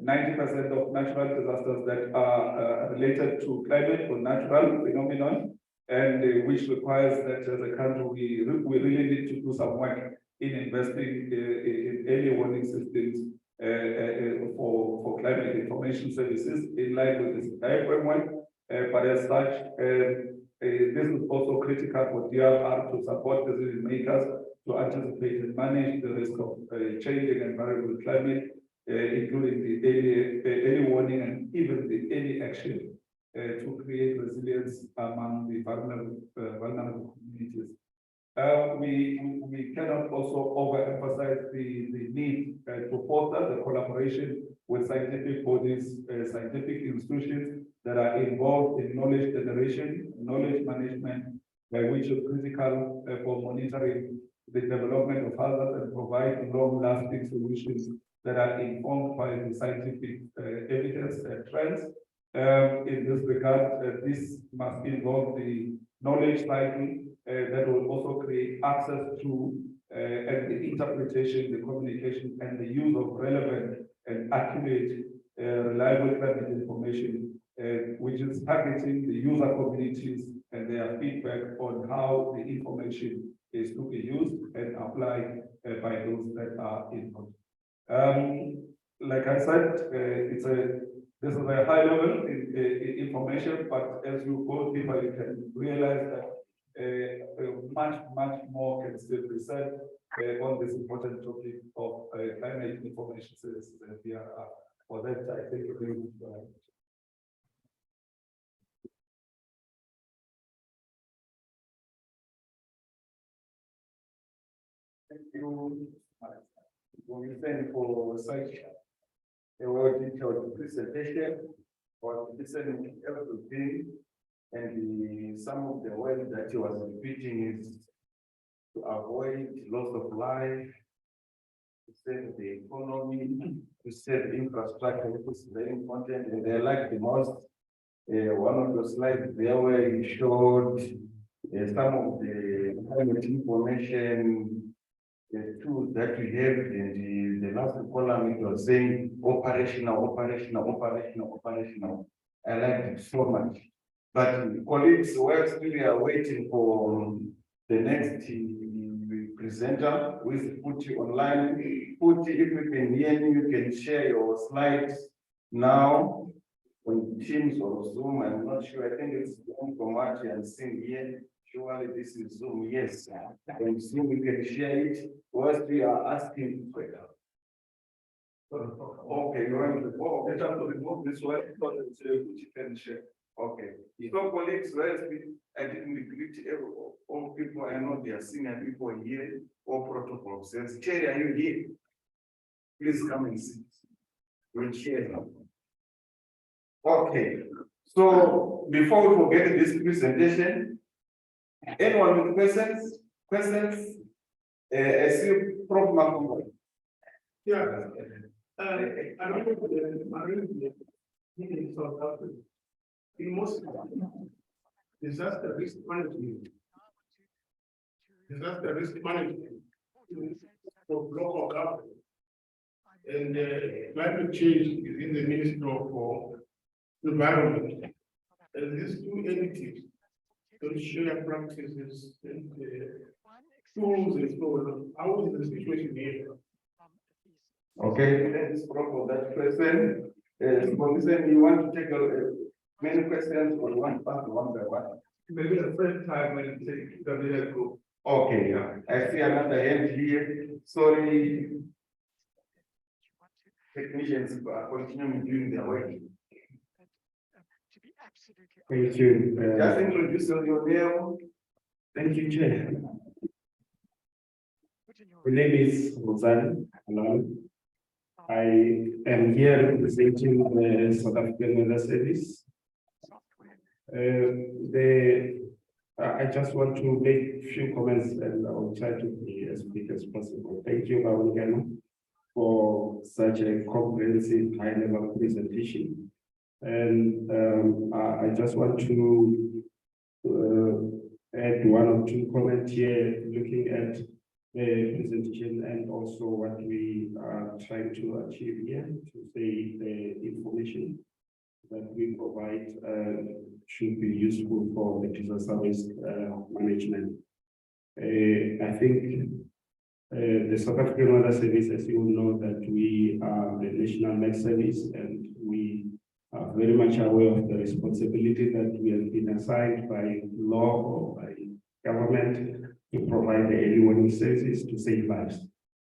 90% of natural disasters that are related to climate or natural phenomenon, and which requires that as a country we really need to do some work in investing in early warning systems for climate information services in line with this framework. But as such, this is also critical for DRR to support decision makers to anticipate and manage the risk of changing environmental climate, including the early warning and even the early action to create resilience among the vulnerable communities. We cannot also overemphasize the need to foster the collaboration with scientific bodies, scientific institutions that are involved in knowledge generation, knowledge management, which is critical for monitoring the development of hazards and provide long-lasting solutions that are informed by the scientific evidence and trends. In this regard, this must involve the knowledge cycle that will also create access to and the interpretation, the communication, and the use of relevant and accurate, reliable climate information, which is targeting the user communities and their feedback on how the information is to be used and applied by those that are involved. Like I said, this is a high level information, but as you go deeper, you can realize that much more can still be said on this important topic of climate information services and DRR. For that, I think it will be Thank you, Mngeni, for such a well-detailed presentation on listening to everything, and some of the words that he was repeating is to avoid loss of life, to save the economy, to save infrastructure, which is very important. And I like the most one of the slides there where he showed some of the climate information tools that we have, and the last column it was saying operational. I liked it so much. But colleagues, whilst we are waiting for the next presenter, who is put online, if you can hear me, you can share your slides now on Teams or Zoom. I'm not sure. I think it's on from what I'm seeing here. Surely this is Zoom. Yes, on Zoom we can share it. Whilst we are asking for it. Okay, you want to get up to remove this one, which you can share. Okay. So colleagues, I didn't greet all people. I know they are senior people here, all protocol says, Cherry, are you here? Please come and sit. We'll share now. Okay. So before we forget this presentation, anyone with questions? I see Prof. Makumbo. Yeah. I don't know the marine in South Africa. In most disaster risk management for local government and climate change is in the Ministry of Environment. And these two entities don't share practices and tools and so on. How is the situation here? Okay, let's probe that question. You want to take many questions or one part one by one? Maybe the first time when you take the vehicle. Okay, yeah. I see another hand here. Sorry. Technicians are continuing doing their work. Thank you. Just introduce your name. Thank you, Chair. My name is Rosan. Hello. I am here representing the South African Weather Service. I just want to make a few comments and I will try to be as quick as possible. Thank you, uMngeni. for such a comprehensive high-level presentation. And I just want to add one or two comments here, looking at the presentation and also what we are trying to achieve here, to say the information that we provide should be useful for the disaster risk management. I think the South African Weather Service, as you know, that we are the National Met Service, and we are very much aware of the responsibility that we have been assigned by law or by government to provide the early warning services to save lives.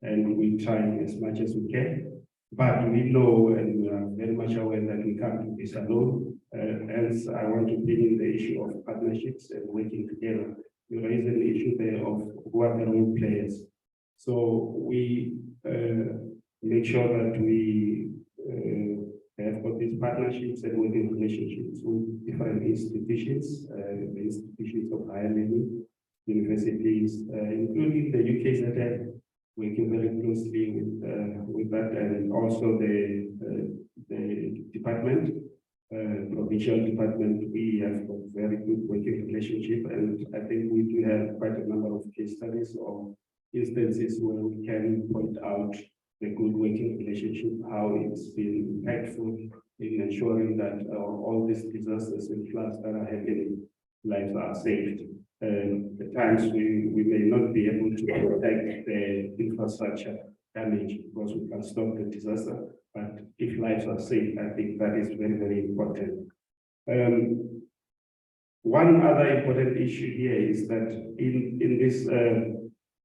And we try as much as we can, but we know and we are very much aware that we can't do this alone. Hence, I want to bring in the issue of partnerships and working together. You raise an issue there of who are the role players. So we make sure that we have got these partnerships and working relationships with different institutions, the institutions of higher learning, universities, including the UKZN, working very closely with that, and also the department, provincial department. We have a very good working relationship, and I think we do have quite a number of case studies or instances where we can point out the good working relationship, how it's been impactful in ensuring that all these disasters and floods that are happening, lives are saved. At times we may not be able to protect the infrastructure damage because we can stop the disaster, but if lives are saved, I think that is very, very important. One other important issue here is that in this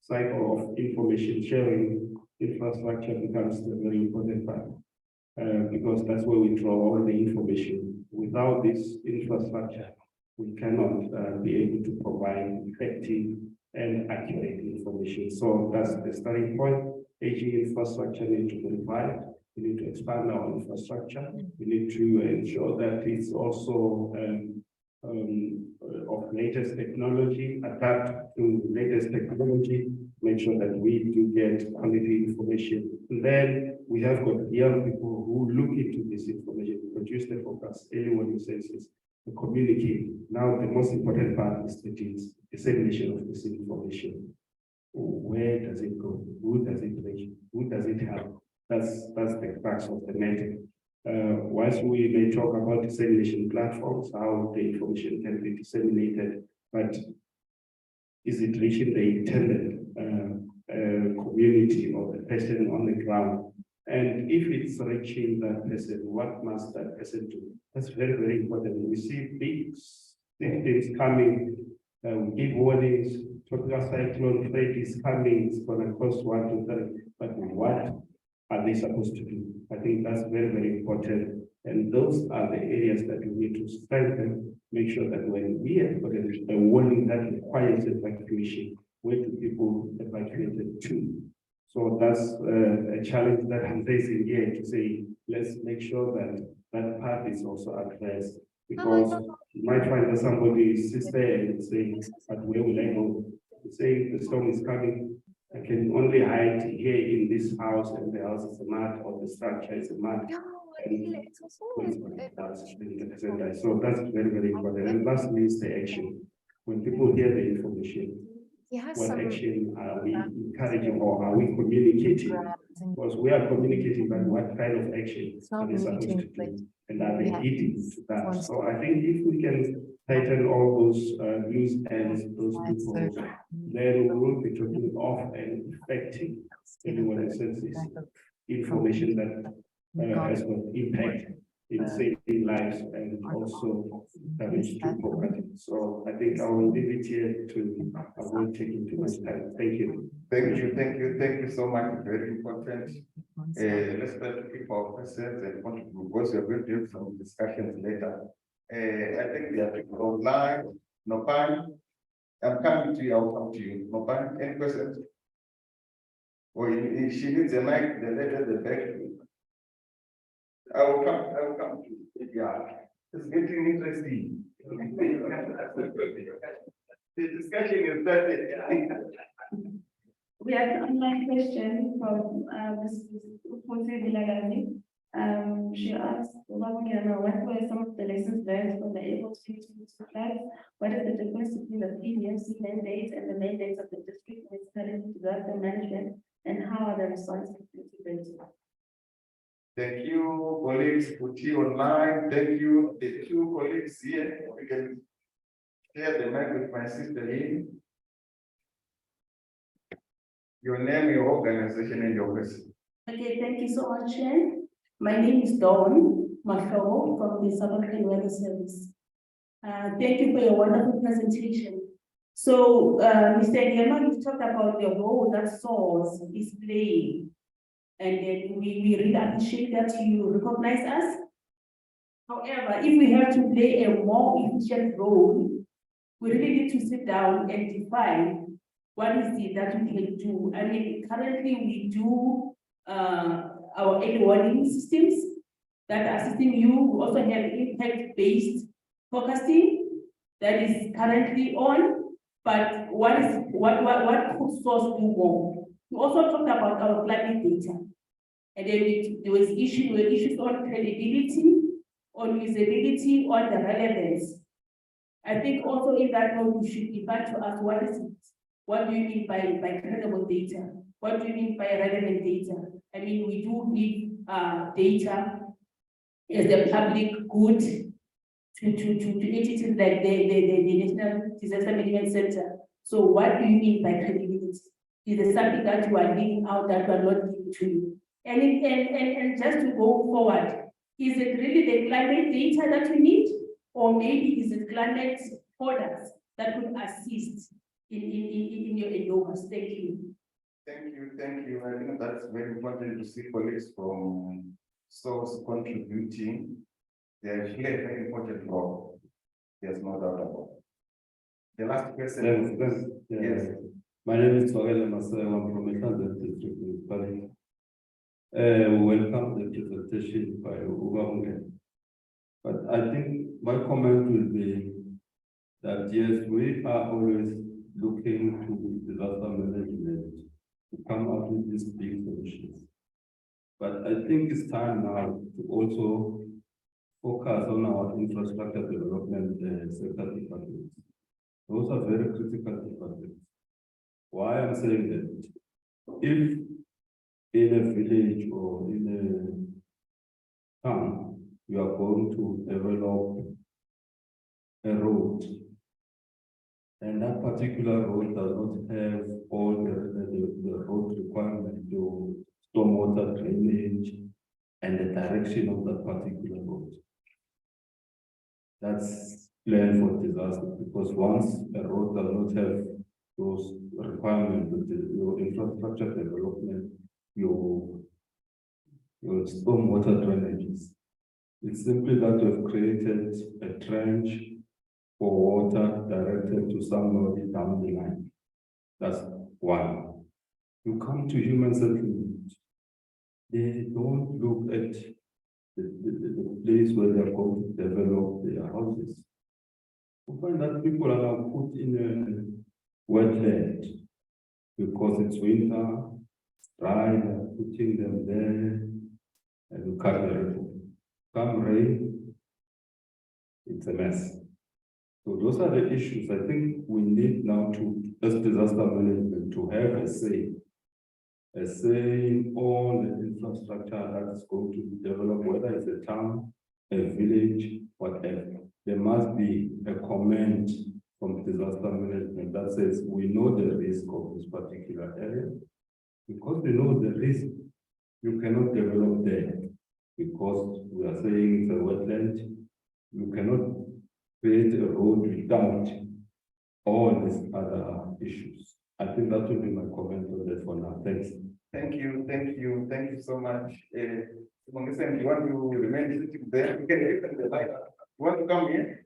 cycle of information sharing, infrastructure becomes a very important part because that's where we draw all the information. Without this infrastructure, we cannot be able to provide effective and accurate information. So that's the starting point. Aging infrastructure needs to be revived. We need to expand our infrastructure. We need to ensure that it's also of latest technology, adapt to latest technology, make sure that we do get quality information. And then we have got young people who look into this information, produce the focus, early warning services, to communicate. Now, the most important part is the dissemination of this information. Where does it go? Who does it reach? Who does it help? That's the crux of the matter. Whilst we may talk about dissemination platforms, how the information can be disseminated, but is it reaching the intended community or the person on the ground? And if it's reaching that person, what must that person do? That's very, very important. We see big things coming, we give warnings, tropical cyclone threat is coming, it's going to cost 1 to 3, but what are they supposed to do? I think that's very, very important. And those are the areas that we need to strengthen, make sure that when we have got a warning that requires evacuation, where do people evacuate to? So that's a challenge that I'm facing here, to say, let's make sure that that part is also addressed, because you might find that somebody sits there and say, but where will I go? Say the storm is coming, I can only hide here in this house, and the house is a mud, or the structure is a mud. So that's very, very important. And lastly is the action. When people hear the information, what action are we encouraging, or are we communicating? Because we are communicating, but what kind of action are they supposed to do? And are they leading to that? So I think if we can tighten all those loose ends, those loopholes, then we will be talking of an effective information that has got impact in saving lives and also damage to property. So I think I will leave it here to avoid taking too much time. Thank you. Thank you so much. Very important. Let's try to keep our questions and contribute, because we are going to have some discussions later. I think we have to go live. Nopan, I'm coming to you. I'll come to you. Nopan, any questions? Or if she needs a mic, the letter, the back. I will come to you. Yeah, it's getting interesting. The discussion is started. We have an online question from Mrs. Uputi. She asked, what were some of the lessons learned from the able to flags? What is the difference between the PDMC mandates and the mandates of the district municipality disaster management, and how are the responses integrated? Thank you, colleagues, Puti online. Thank you, the two colleagues here. We can share the mic with my sister here. Your name, your organization, and your question. Okay, thank you so much, Chair. My name is Dawn Mahlobo from the South African Weather Service. Thank you for your wonderful presentation. So, Mr. Ngema, you talked about the role that SOURCE is playing. And then we really appreciate that you recognize us. However, if we have to play a more efficient role, we really need to sit down and define what is it that we can do. I mean, currently we do our early warning systems that are assisting you. We also have impact-based forecasting that is currently on. But what could SOURCE do more? We also talked about our climate data. And then there were issues on credibility, on usability, on the relevance. I think also in that note, you should define to us what is it? What do you mean by credible data? What do you mean by relevant data? I mean, we do need data as a public good to entities like the National Disaster Management Center. So what do you mean by credibility? Is there something that you are leaving out that we are not giving to you? And just to go forward, is it really the climate data that we need? Or maybe is it climate products that could assist in your endeavors? Thank you. Thank you. I think that's very important to see colleagues from SOURCE contributing. They are actually a very important role. There's no doubt about it. The last question. Yes. My name is Swagela Masai. I'm from the district municipality. We welcome the presentation by uMngeni. But I think my comment will be that yes, we are always looking to disaster management to come up with these big solutions. But I think it's time now to also focus on our infrastructure development sector departments. Those are very critical departments. Why I'm saying that, if in a village or in a town, you are going to develop a road, and that particular road does not have all the road requirements to stormwater drainage and the direction of that particular road. That's planned for disaster, because once a road does not have those requirements with your infrastructure development, your stormwater drainages, it's simply that we've created a trench for water directed to somebody down the line. That's one. You come to human settlement, they don't look at the place where they're going to develop their houses. You find that people are now put in a wetland because it's winter, it's dry, they're putting them there, and you cut the river. Come rain, it's a mess. So those are the issues. I think we need now to, as disaster management, to have a say in all the infrastructure that is going to be developed, whether it's a town, a village, whatever. There must be a comment from disaster management that says, we know the risk of this particular area. Because we know the risk, you cannot develop there. Because we are saying it's a wetland, you cannot create a road without all these other issues. I think that will be my comment on that for now. Thanks. Thank you so much. uMngeni, you want to remain sitting there? You can open the light. You want to come here?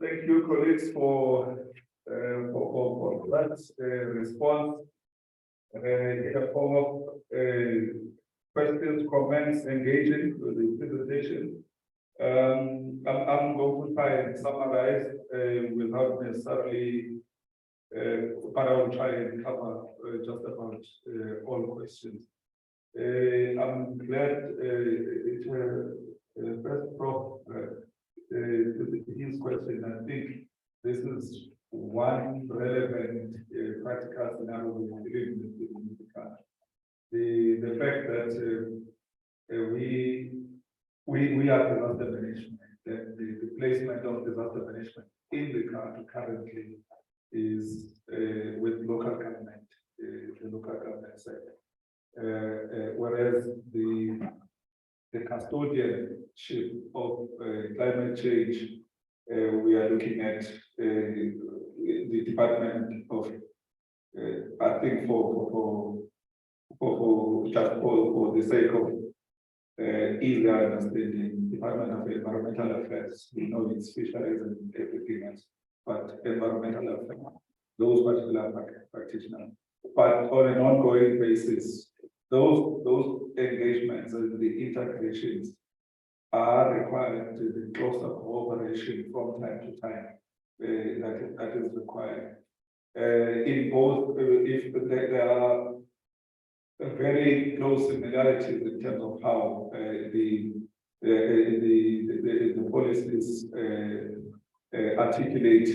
Thank you, colleagues, for that response in the form of questions, comments, engaging with the presentation. I'm going to try and summarize without necessarily, but I will try and cover just about all questions. I'm glad first Prof. His question, I think this is one relevant practical scenario we're dealing with in the country. The fact that we are disaster management, that the placement of disaster management in the country currently is with local government, the local government sector. Whereas the custodianship of climate change, we are looking at the Department of, I think for the sake of easier understanding, Department of Environmental Affairs, we know it's fisheries and everything else, but environmental affairs, those particular practitioners. But on an ongoing basis, those engagements and the integrations are required to the closer cooperation from time to time that is required. In both, if there are very close similarities in terms of how the policies articulate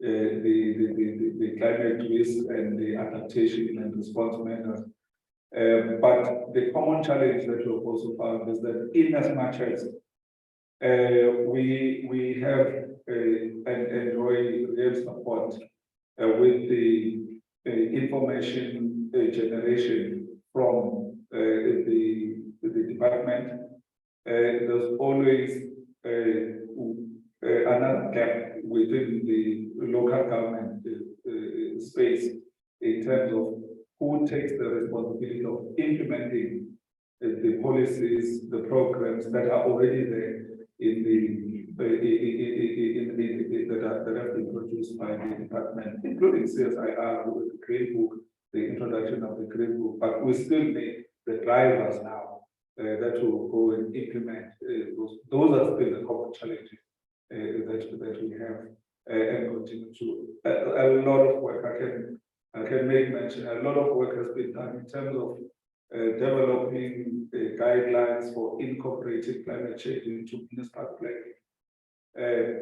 the climate risk and the adaptation and response measures. But the common challenge that we've also found is that in as much as we have and enjoy real support with the information generation from the department, there's always another gap within the local government space in terms of who takes the responsibility of implementing the policies, the programs that are already there in that have been produced by the department, including CSIR with the Green Book, the introduction of the Green Book. But we still need the drivers now that will go and implement those. Those are still the common challenges that we have and continue to. A lot of work I can make mention. A lot of work has been done in terms of developing guidelines for incorporating climate change into municipal planning.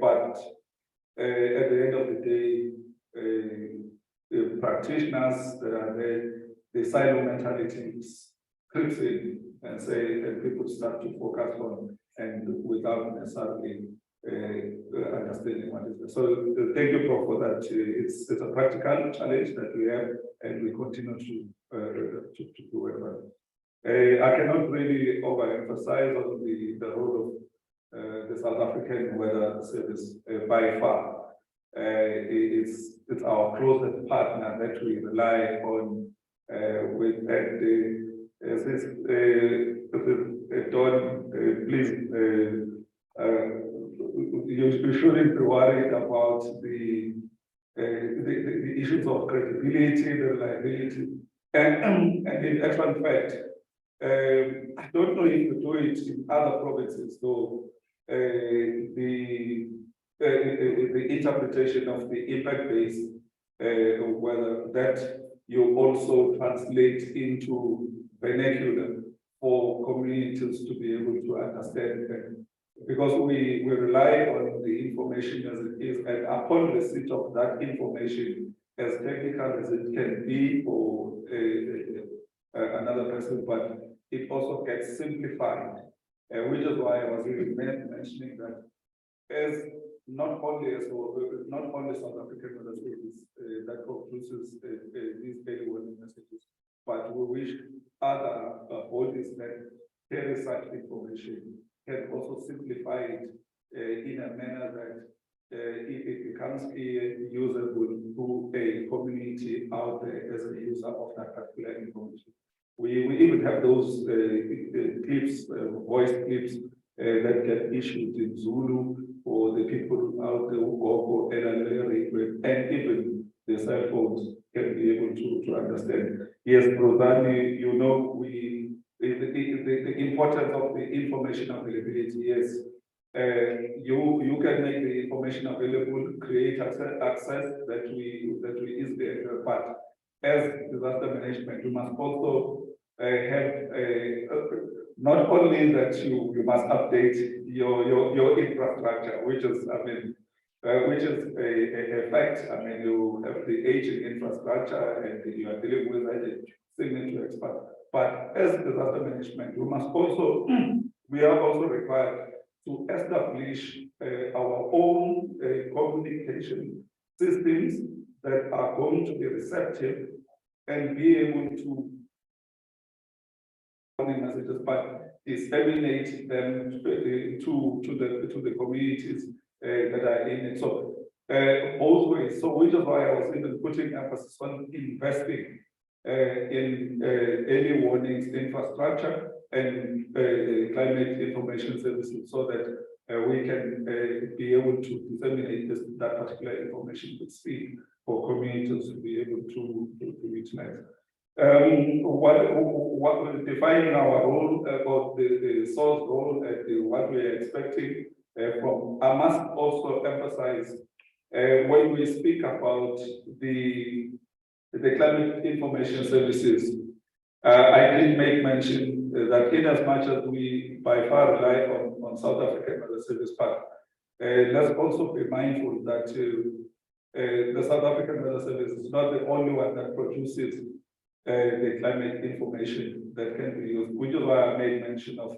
But at the end of the day, the practitioners that are there, the silo mentality creeps in and say, and people start to focus on and without necessarily understanding what is there. So thank you, Prof, for that. It's a practical challenge that we have, and we continue to work on. I cannot really overemphasize on the role of the South African Weather Service by far. It's our closest partner that we rely on with, and as this Don, please, you shouldn't be worried about the issues of credibility, the reliability, and in actual fact, I don't know if you do it in other provinces, though. The interpretation of the impact base, whether that you also translate into vernacular for communities to be able to understand them. Because we rely on the information as it is, and upon receipt of that information, as technical as it can be for another person, but it also gets simplified, which is why I was even mentioning that as not only South African Weather Service that produces these early warning messages, but we wish other bodies that carry such information can also simplify it in a manner that it becomes usable to a community out there as a user of that particular information. We even have those clips, voice clips that get issued in Zulu for the people out there who go for and even the cell phones can be able to understand. Yes, Rodani, you know, we the importance of the information availability, yes. You can make the information available, create access that we easily enter, but as disaster management, you must also have not only that you must update your infrastructure, which is, I mean, which is a fact. I mean, you have the aging infrastructure and you are dealing with that signature expert. But as disaster management, we must also, we are also required to establish our own communication systems that are going to be receptive and be able to messages, but disseminate them to the communities that are in it. So both ways. So which is why I was even putting emphasis on investing in early warnings infrastructure and climate information services, so that we can be able to disseminate that particular information with speed for communities to be able to utilize. What defining our role about the source role and what we are expecting from, I must also emphasize when we speak about the climate information services, I did make mention that in as much as we by far rely on South African Weather Service, but let's also be mindful that the South African Weather Service is not the only one that produces the climate information that can be used, which is why I made mention of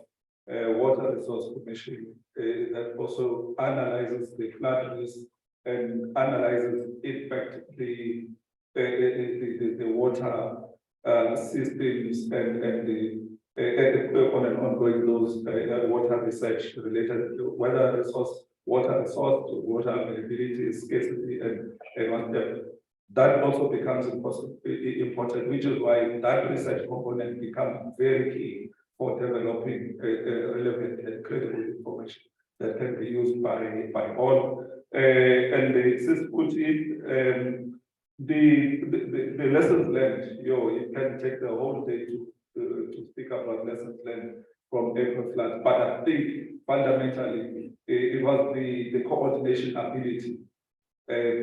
Water Resource Commission that also analyzes the flood risk and analyzes, in fact, the water systems and on an ongoing those water research related to water resource, water water availability, scarcity, and whatever. That also becomes important, which is why that research component becomes very key for developing relevant and credible information that can be used by all. And the system, the lessons learned, you can take the whole day to speak about lessons learned from April flood, but I think fundamentally it was the coordination ability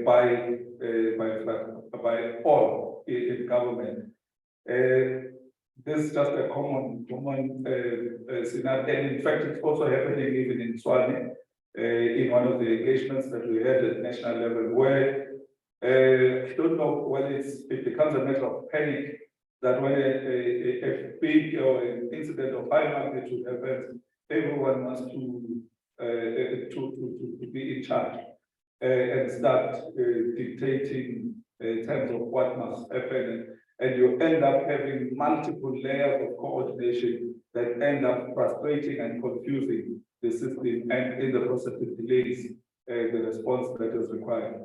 by all in government. This is just a common scenario, and in fact, it's also happening even in Swami, in one of the engagements that we had at national level, where I don't know whether it becomes a matter of panic that when a big or an incident of high magnitude happens, everyone wants to be in charge and start dictating terms of what must happen, and you end up having multiple layers of coordination that end up frustrating and confusing the system, and in the process it delays the response that is required.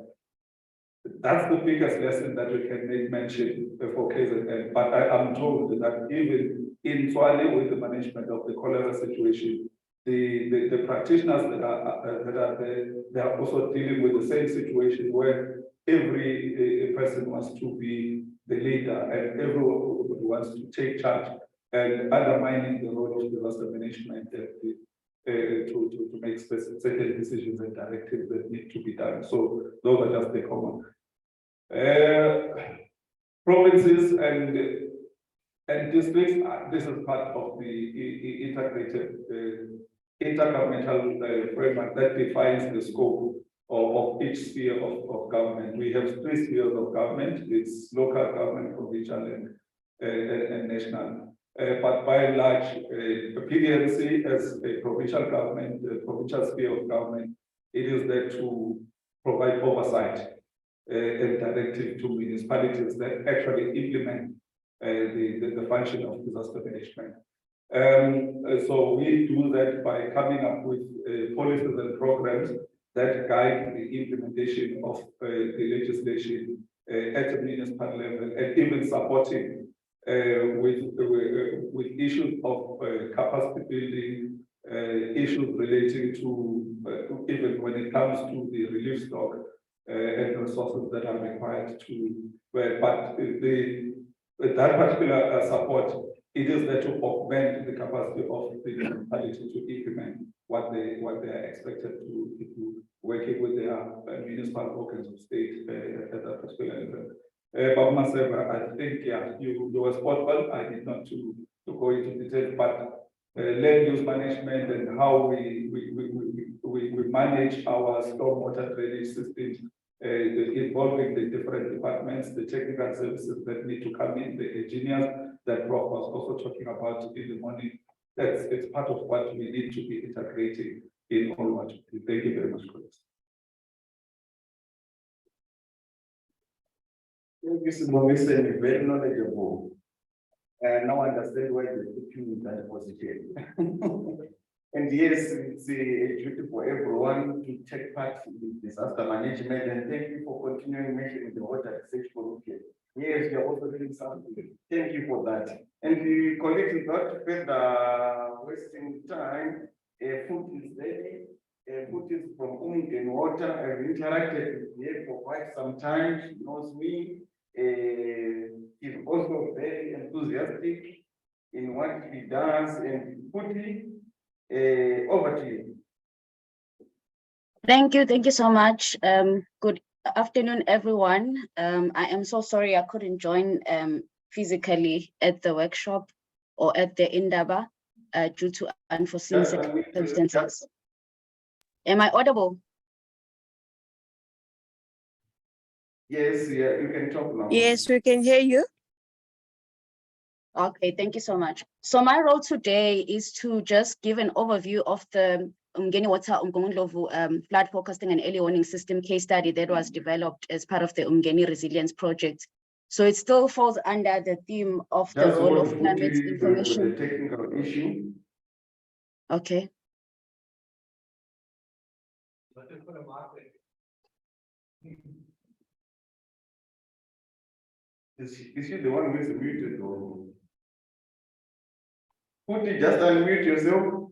That's the biggest lesson that we can make mention for KZN. But I'm told that even in Swale, with the management of the cholera situation, the practitioners that are there, they are also dealing with the same situation where every person wants to be the leader and everyone wants to take charge, and undermining the role of disaster management to make certain decisions and directives that need to be done. So those are just the common. Provinces and districts, this is part of the integrated intergovernmental framework that defines the scope of each sphere of government. We have 3 spheres of government: it's local government, provincial, and national. But by and large, PDNC as a provincial government, the provincial sphere of government, it is there to provide oversight and directive to municipalities that actually implement the function of disaster management. So we do that by coming up with policies and programs that guide the implementation of the legislation at the municipal level, and even supporting with issues of capacity building, issues relating to even when it comes to the relief stock and resources that are required to, but with that particular support, it is there to augment the capacity of the municipality to implement what they are expected to do, working with their municipal organs of state at that particular level. But myself, I think, yeah, you were spot on. I need not to go into detail, but land use management and how we manage our stormwater drainage systems, involving the different departments, the technical services that need to come in, the engineers that Prof was also talking about in the morning. It's part of what we need to be integrating in all what we do. Thank you very much for this. This is very knowledgeable. And now understand why they put you in that position. And yes, it's a duty for everyone to take part in disaster management. And thank you for continuing mentioning the water research for UK. Yes, we are also doing something. Thank you for that. And the colleagues not further wasting time. Food is there. Food is from uMngeni Water. I've interacted with him for quite some time. She knows me. He's also very enthusiastic in what he does, and over to you. Thank you so much. Good afternoon, everyone. I am so sorry I couldn't join physically at the workshop or at the Indaba due to unforeseen circumstances. Am I audible? Yes, yeah, you can talk now. Yes, we can hear you. Okay, thank you so much. So my role today is to just give an overview of the uMngeni Water flood forecasting and early warning system case study that was developed as part of the uMngeni Resilience Project. So it still falls under the theme of the role of climate information. The technical issue. Okay. Is she the one who is muted or? Putty, just unmute yourself.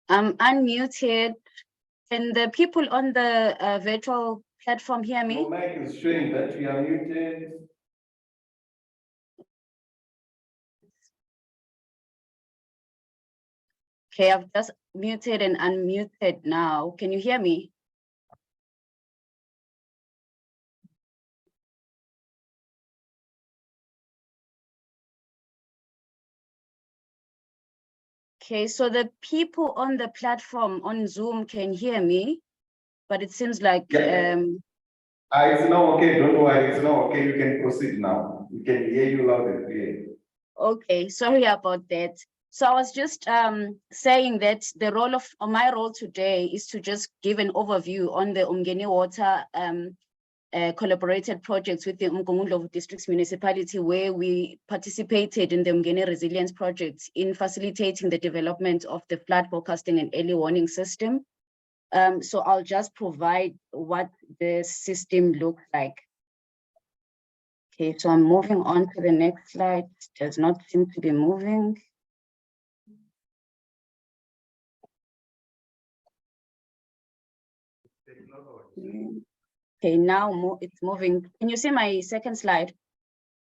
I'm unmuted. Can the people on the virtual platform hear me? Your mic is showing that we are muted. Okay, I've just muted and unmuted now. Can you hear me? Okay, so the people on the platform on Zoom can hear me, but it seems like it's now okay. Don't worry, it's now okay. You can proceed now. We can hear you loud and clear. Okay, sorry about that. So I was just saying that the role of my role today is to just give an overview on the uMngeni Water collaborated projects with the uMngeni District Municipality, where we participated in the uMngeni Resilience Project in facilitating the development of the flood forecasting and early warning system. So I'll just provide what the system looks like. Okay, so I'm moving on to the next slide. It does not seem to be moving. Okay, now it's moving. Can you see my second slide?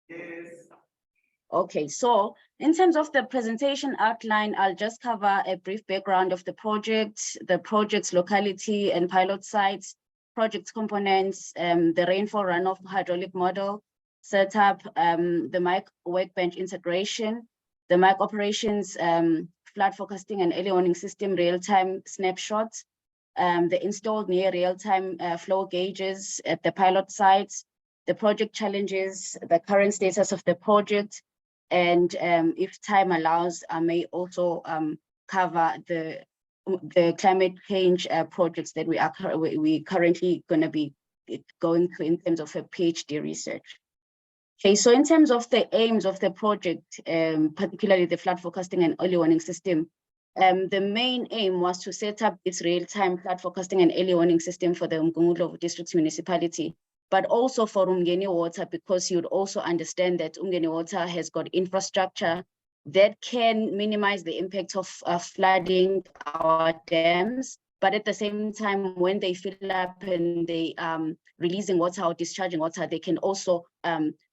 Yes. Okay, so in terms of the presentation outline, I'll just cover a brief background of the project's locality and pilot sites, project components, the rainfall runoff hydraulic model setup, the mic workbench integration, the mic operations, flood forecasting and early warning system real-time snapshots, the installed near real-time flow gauges at the pilot sites, the project challenges, the current status of the project, and if time allows, I may also cover the climate change projects that we currently going to be going through in terms of a PhD research. Okay, so in terms of the aims of the project, particularly the flood forecasting and early warning system, the main aim was to set up this real-time flood forecasting and early warning system for the uMngeni District Municipality, but also for uMngeni Water, because you would also understand that uMngeni Water has got infrastructure that can minimize the impact of flooding our dams, but at the same time, when they fill up and they releasing water or discharging water, they can also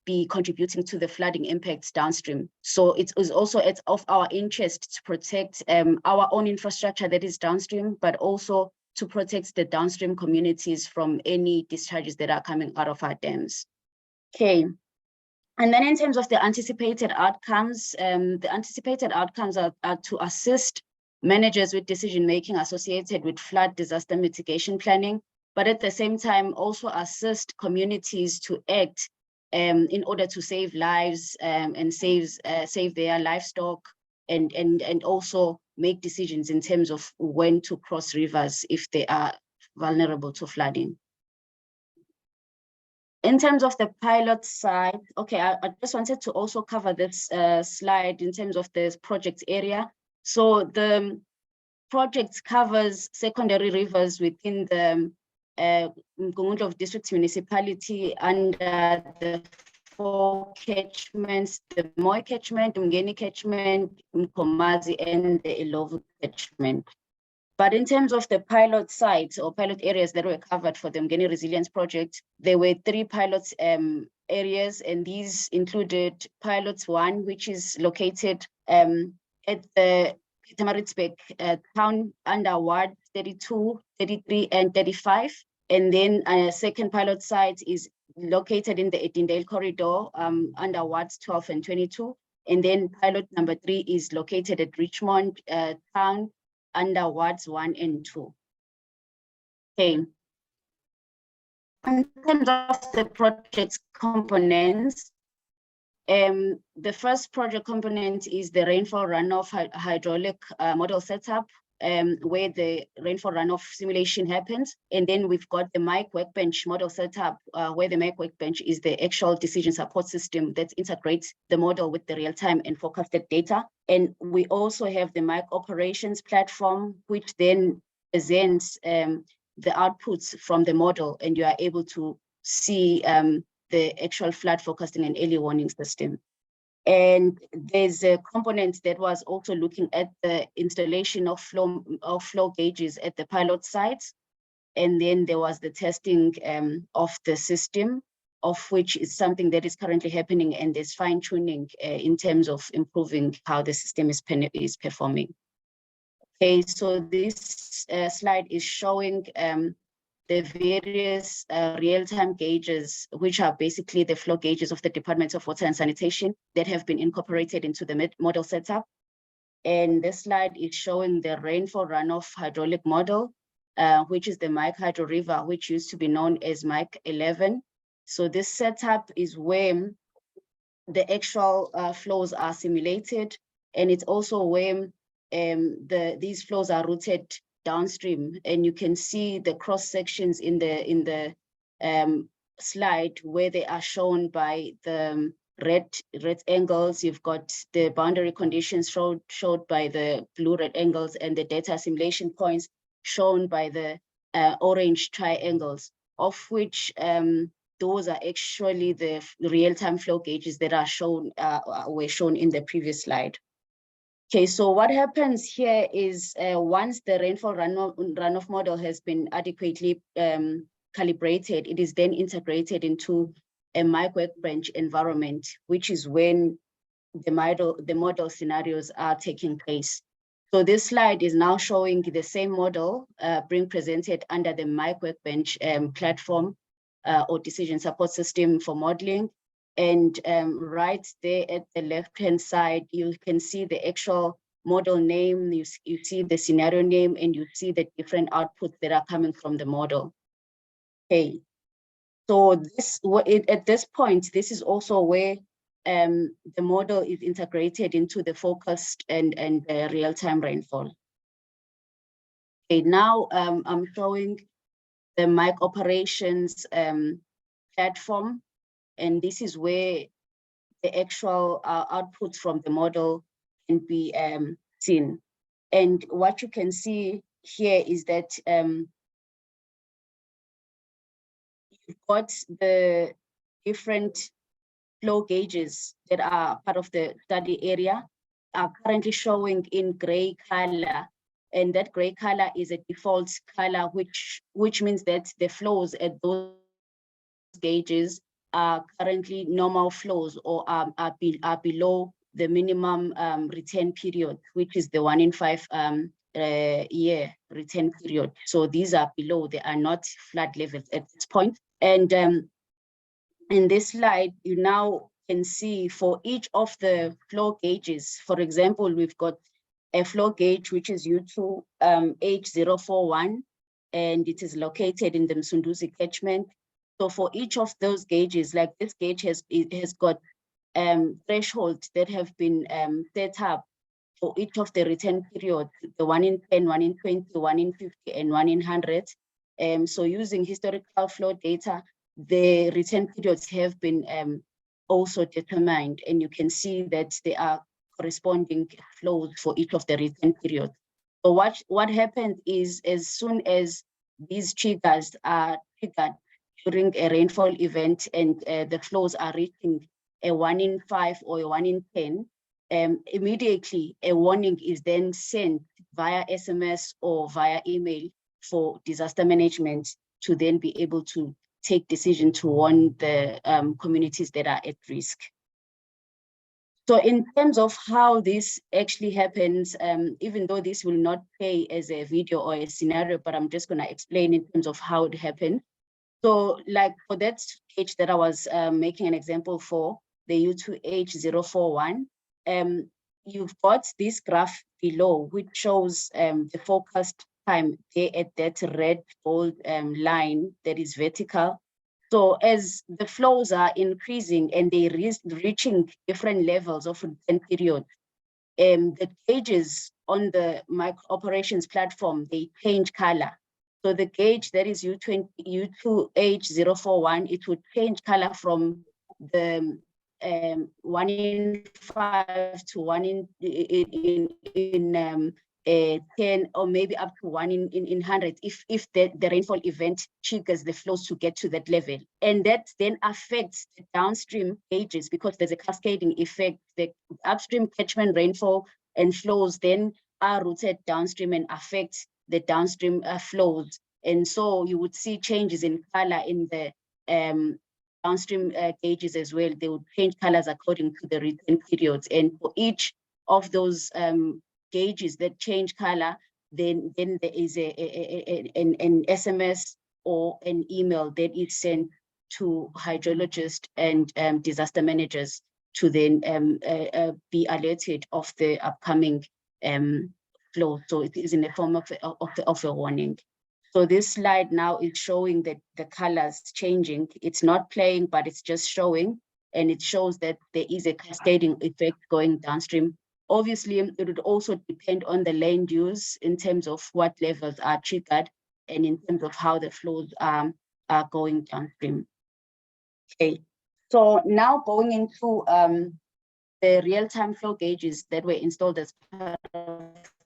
be contributing to the flooding impacts downstream. So it is also of our interest to protect our own infrastructure that is downstream, but also to protect the downstream communities from any discharges that are coming out of our dams. Okay. And then in terms of the anticipated outcomes are to assist managers with decision-making associated with flood disaster mitigation planning, but at the same time also assist communities to act in order to save lives and save their livestock, and also make decisions in terms of when to cross rivers if they are vulnerable to flooding. In terms of the pilot side, okay, I just wanted to also cover this slide in terms of the project area. So the project covers secondary rivers within the uMngeni District Municipality under the 4 catchments: the Moi catchment, uMngeni catchment, uMkomazi, and the Ilovu catchment. But in terms of the pilot sites or pilot areas that were covered for the uMngeni Resilience Project, there were 3 pilot areas, and these included Pilot 1, which is located at the Pietermaritzburg town under Ward 32, 33, and 35. And then a second pilot site is located in the Edendale corridor under Wards 12 and 22. And then pilot number 3 is located at Richmond town under Wards 1 and 2. Okay. In terms of the project components, the first project component is the rainfall runoff hydraulic model setup, where the rainfall runoff simulation happens. And then we've got the Mike Workbench model setup, where the Mike Workbench is the actual decision support system that integrates the model with the real-time and forecasted data. And we also have the Mike operations platform, which then presents the outputs from the model, and you are able to see the actual flood forecasting and early warning system. And there's a component that was also looking at the installation of flow gauges at the pilot sites. And then there was the testing of the system, of which is something that is currently happening, and there's fine-tuning in terms of improving how the system is performing. Okay, so this slide is showing the various real-time gauges, which are basically the flow gauges of the Department of Water and Sanitation that have been incorporated into the model setup. And this slide is showing the rainfall runoff hydraulic model, which is the Mike Hydro River, which used to be known as Mike 11. So this setup is where the actual flows are simulated, and it's also where these flows are routed downstream, and you can see the cross sections in the slide where they are shown by the red angles. You've got the boundary conditions showed by the blue red angles, and the data assimilation points shown by the orange triangles, of which those are actually the real-time flow gauges that are shown were shown in the previous slide. Okay, so what happens here is once the rainfall runoff model has been adequately calibrated, it is then integrated into a Mike Workbench environment, which is when the model scenarios are taking place. So this slide is now showing the same model being presented under the Mike Workbench platform or decision support system for modeling. And right there at the left-hand side, you can see the actual model name, you see the scenario name, and you see the different outputs that are coming from the model. Okay, so at this point, this is also where the model is integrated into the forecast and real-time rainfall. Okay, now I'm showing the Mike operations platform. And this is where the actual outputs from the model can be seen. And what you can see here is that you've got the different flow gauges that are part of the study area are currently showing in gray color. And that gray color is a default color, which means that the flows at those gauges are currently normal flows or are below the minimum return period, which is the 1 in 5 year return period. So these are below, they are not flood levels at this point. And in this slide, you now can see for each of the flow gauges, for example, we've got a flow gauge, which is U2 H041, and it is located in the Msunduzi catchment. So for each of those gauges, like this gauge has got thresholds that have been set up for each of the return period, the 1 in 10, 1 in 20, 1 in 50, and 1 in 100. So using historical flow data, the return periods have been also determined, and you can see that there are corresponding flows for each of the return periods. So what happened is, as soon as these triggers are triggered during a rainfall event and the flows are reaching a 1 in 5 or a 1 in 10, immediately a warning is then sent via SMS or via email for disaster management to then be able to take decision to warn the communities that are at risk. So in terms of how this actually happens, even though this will not play as a video or a scenario, but I'm just gonna explain in terms of how it happened. So like for that gauge that I was making an example for, the U2H041, you've got this graph below, which shows the forecast time there at that red bold line that is vertical. So as the flows are increasing and they reaching different levels of return period, the gauges on the micro operations platform, they change color. So the gauge that is U2H041, it would change color from the 1 in 5 to 1 in 10, or maybe up to 1 in 100 if the rainfall event triggers the flows to get to that level. And that then affects the downstream gauges because there's a cascading effect. The upstream catchment rainfall and flows then are routed downstream and affect the downstream flows. And so you would see changes in color in the downstream gauges as well. They would change colors according to the return periods. And for each of those gauges that change color, then there is an SMS or an email that is sent to hydrologists and disaster managers to then be alerted of the upcoming flow. So it is in the form of a warning. So this slide now is showing that the colors changing. It's not playing, but it's just showing, and it shows that there is a cascading effect going downstream. Obviously, it would also depend on the land use in terms of what levels are triggered and in terms of how the flows are going downstream. Okay, so now going into the real-time flow gauges that were installed as part of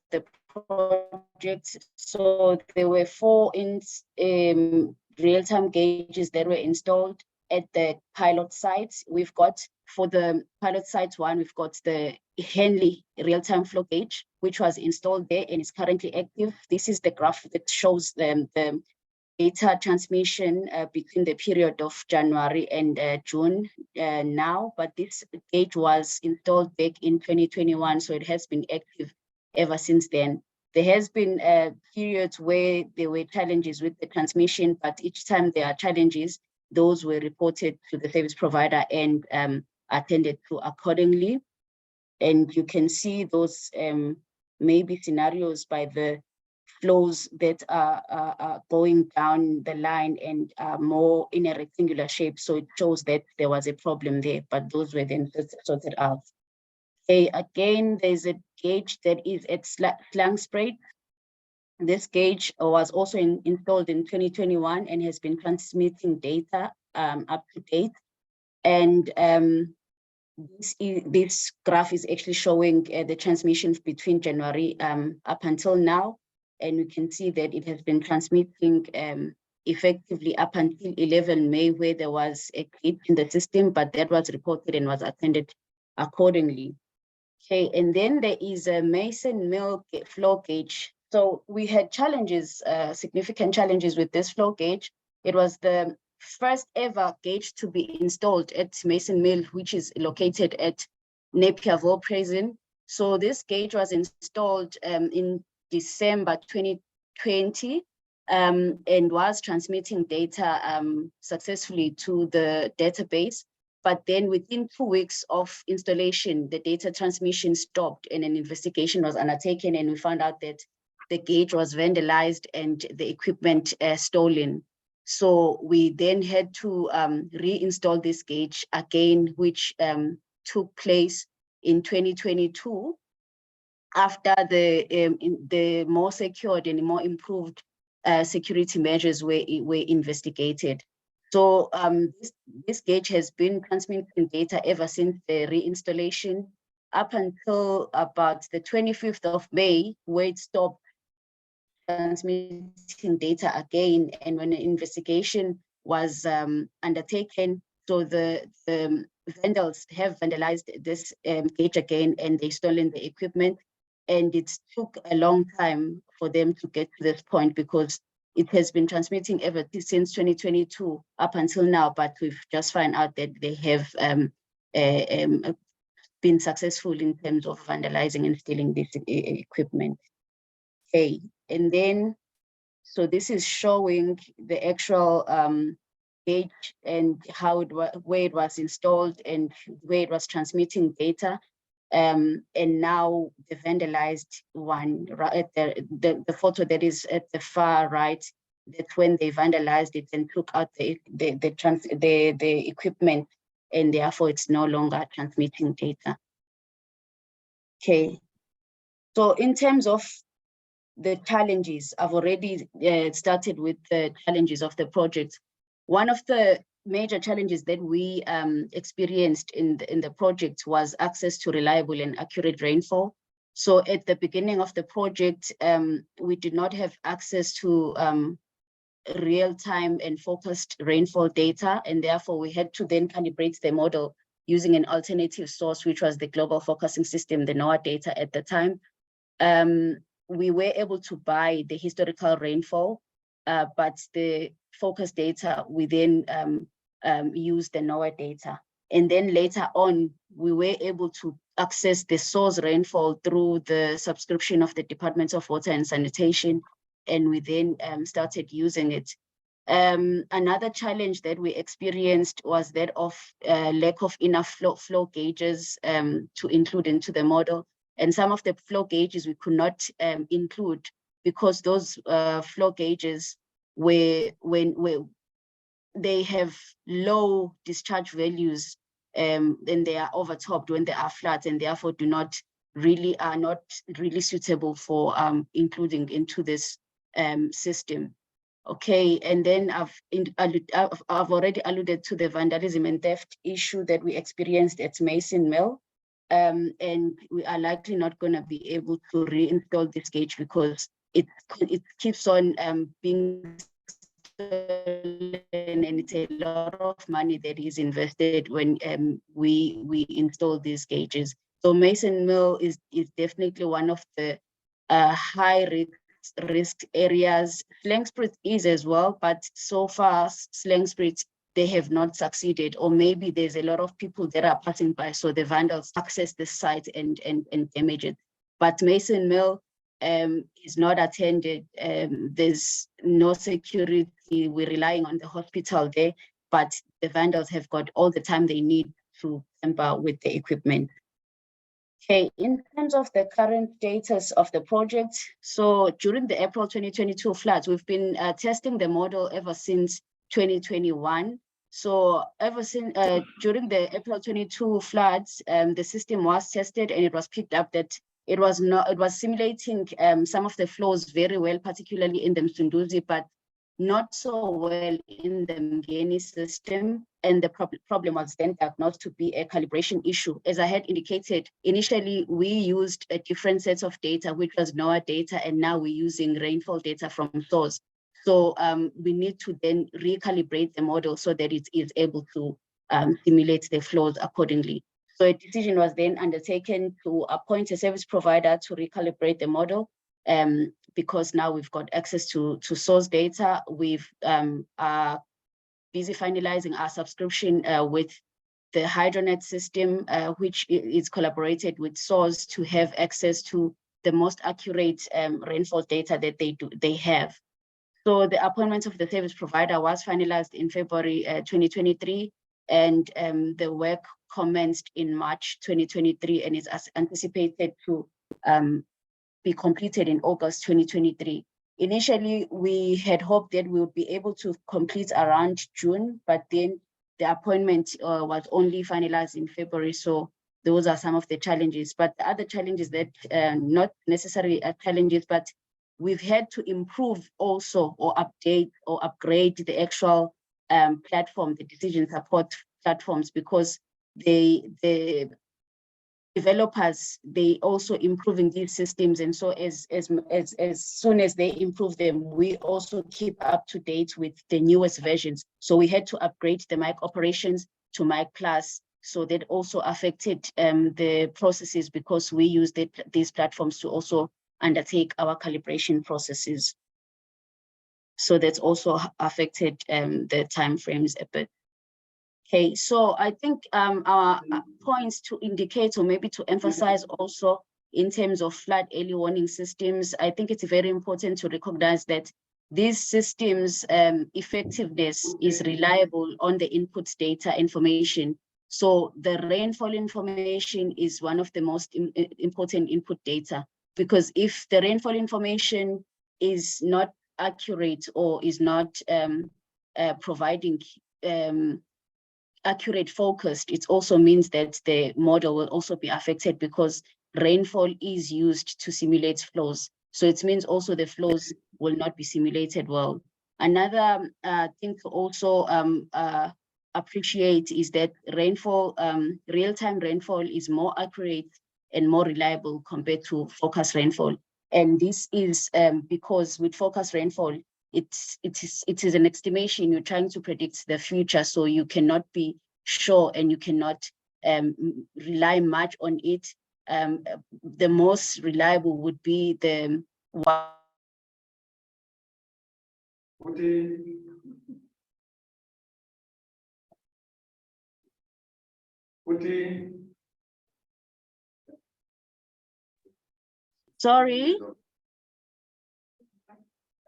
the project. So there were 4 real-time gauges that were installed at the pilot sites. We've got, for the pilot sites 1, we've got the Henley real-time flow gauge, which was installed there and is currently active. This is the graph that shows the data transmission between the period of January and June now, but this gauge was installed back in 2021, so it has been active ever since then. There has been periods where there were challenges with the transmission, but each time there are challenges, those were reported to the service provider and attended to accordingly. And you can see those maybe scenarios by the flows that are going down the line and are more in a rectangular shape. So it shows that there was a problem there, but those were then sorted out. Okay, again, there's a gauge that is at Slangspruit. This gauge was also installed in 2021 and has been transmitting data up to date. And this graph is actually showing the transmissions between January up until now. And we can see that it has been transmitting effectively up until 11 May, where there was a glitch in the system, but that was reported and was attended accordingly. Okay, and then there is a Mason Mill flow gauge. So we had challenges, significant challenges with this flow gauge. It was the first ever gauge to be installed at Mason Mill, which is located at Napierville Prison. So this gauge was installed in December 2020 and was transmitting data successfully to the database. But then within 2 weeks of installation, the data transmission stopped and an investigation was undertaken, and we found out that the gauge was vandalized and the equipment stolen. So we then had to reinstall this gauge again, which took place in 2022 after the more secured and more improved security measures were investigated. So this gauge has been transmitting data ever since the reinstallation up until about the 25th of May, where it stopped transmitting data again, and when an investigation was undertaken, so the vandals have vandalized this gauge again, and they stolen the equipment, and it took a long time for them to get to this point because it has been transmitting ever since 2022 up until now, but we've just found out that they have been successful in terms of vandalizing and stealing this equipment. Okay, and then, so this is showing the actual gauge and how where it was installed and where it was transmitting data. And now the vandalized one, right, the photo that is at the far right, that's when they vandalized it and took out the equipment, and therefore it's no longer transmitting data. Okay, so in terms of the challenges, I've already started with the challenges of the project. One of the major challenges that we experienced in the project was access to reliable and accurate rainfall. So at the beginning of the project, we did not have access to real-time and focused rainfall data, and therefore we had to then calibrate the model using an alternative source, which was the Global Forecasting System, the NOAA data at the time. We were able to buy the historical rainfall, but the focus data, we then used the NOAA data. And then later on, we were able to access the source rainfall through the subscription of the Department of Water and Sanitation, and we then started using it. Another challenge that we experienced was that of lack of enough flow gauges to include into the model. And some of the flow gauges we could not include because those flow gauges they have low discharge values and they are overtopped when they are flat, and therefore are not really suitable for including into this system. Okay, and then I've already alluded to the vandalism and theft issue that we experienced at Mason Mill. And we are likely not going to be able to reinstall this gauge because it keeps on being stolen, and it's a lot of money that is invested when we install these gauges. So Mason Mill is definitely one of the high risk areas. Slingsprut is as well, but so far Slingsprut, they have not succeeded, or maybe there's a lot of people that are passing by, so the vandals access the site and damage it. But Mason Mill is not attended. There's no security. We're relying on the hospital there, but the vandals have got all the time they need to tamper with the equipment. Okay, in terms of the current status of the project, so during the April 2022 floods, we've been testing the model ever since 2021. So ever since during the April 22 floods, the system was tested and it was picked up that it was simulating some of the flows very well, particularly in the Msunduzi, but not so well in the uMngeni system. And the problem was then diagnosed to be a calibration issue. As I had indicated, initially we used a different set of data, which was NOAA data, and now we're using rainfall data from source. So we need to then recalibrate the model so that it is able to simulate the flows accordingly. So a decision was then undertaken to appoint a service provider to recalibrate the model, because now we've got access to source data. We've busy finalizing our subscription with the HydroNet system, which is collaborated with SOURCE to have access to the most accurate rainfall data that they have. So the appointment of the service provider was finalized in February 2023, and the work commenced in March 2023 and is anticipated to be completed in August 2023. Initially, we had hoped that we would be able to complete around June, but then the appointment was only finalized in February. So those are some of the challenges. But the other challenges that not necessarily challenges, but we've had to improve also or update or upgrade the actual platform, the decision support platforms, because the developers, they also improving these systems. And so as soon as they improve them, we also keep up to date with the newest versions. So we had to upgrade the mic operations to mic plus. So that also affected the processes, because we use these platforms to also undertake our calibration processes. So that's also affected the timeframes a bit. Okay, so I think our points to indicate or maybe to emphasize also in terms of flood early warning systems, I think it's very important to recognize that these systems' effectiveness is reliable on the input data information. So the rainfall information is one of the most important input data, because if the rainfall information is not accurate or is not providing accurate focused, it also means that the model will also be affected, because rainfall is used to simulate flows. So it means also the flows will not be simulated well. Another thing to also appreciate is that rainfall, real-time rainfall is more accurate and more reliable compared to forecast rainfall. And this is because with forecast rainfall, it is an estimation. You're trying to predict the future, so you cannot be sure and you cannot rely much on it. The most reliable would be the one. Sorry.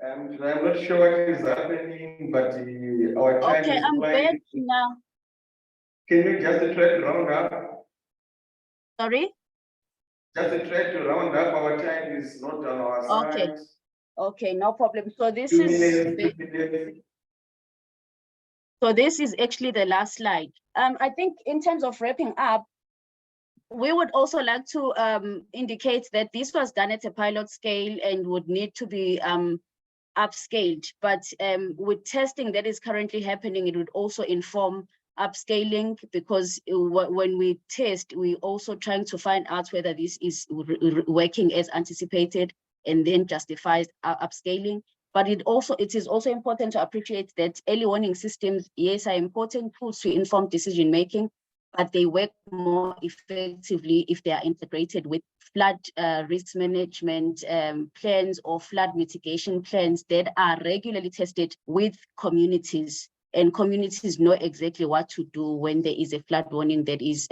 I'm not sure what is happening, but our time Okay, is I'm flying. back now. Can you just try to round up? Sorry? Just try to round up. Our time is not on our Okay. side. Okay, no problem. So this 2 is minutes, 2 minutes. so this is actually the last slide. I think in terms of wrapping up, we would also like to indicate that this was done at a pilot scale and would need to be upscaled. But with testing that is currently happening, it would also inform upscaling, because when we test, we also trying to find out whether this is working as anticipated, and then justifies upscaling. But it is also important to appreciate that early warning systems, yes, are important tools to inform decision making, but they work more effectively if they are integrated with flood risk management plans or flood mitigation plans that are regularly tested with communities. And communities know exactly what to do when there is a flood warning that is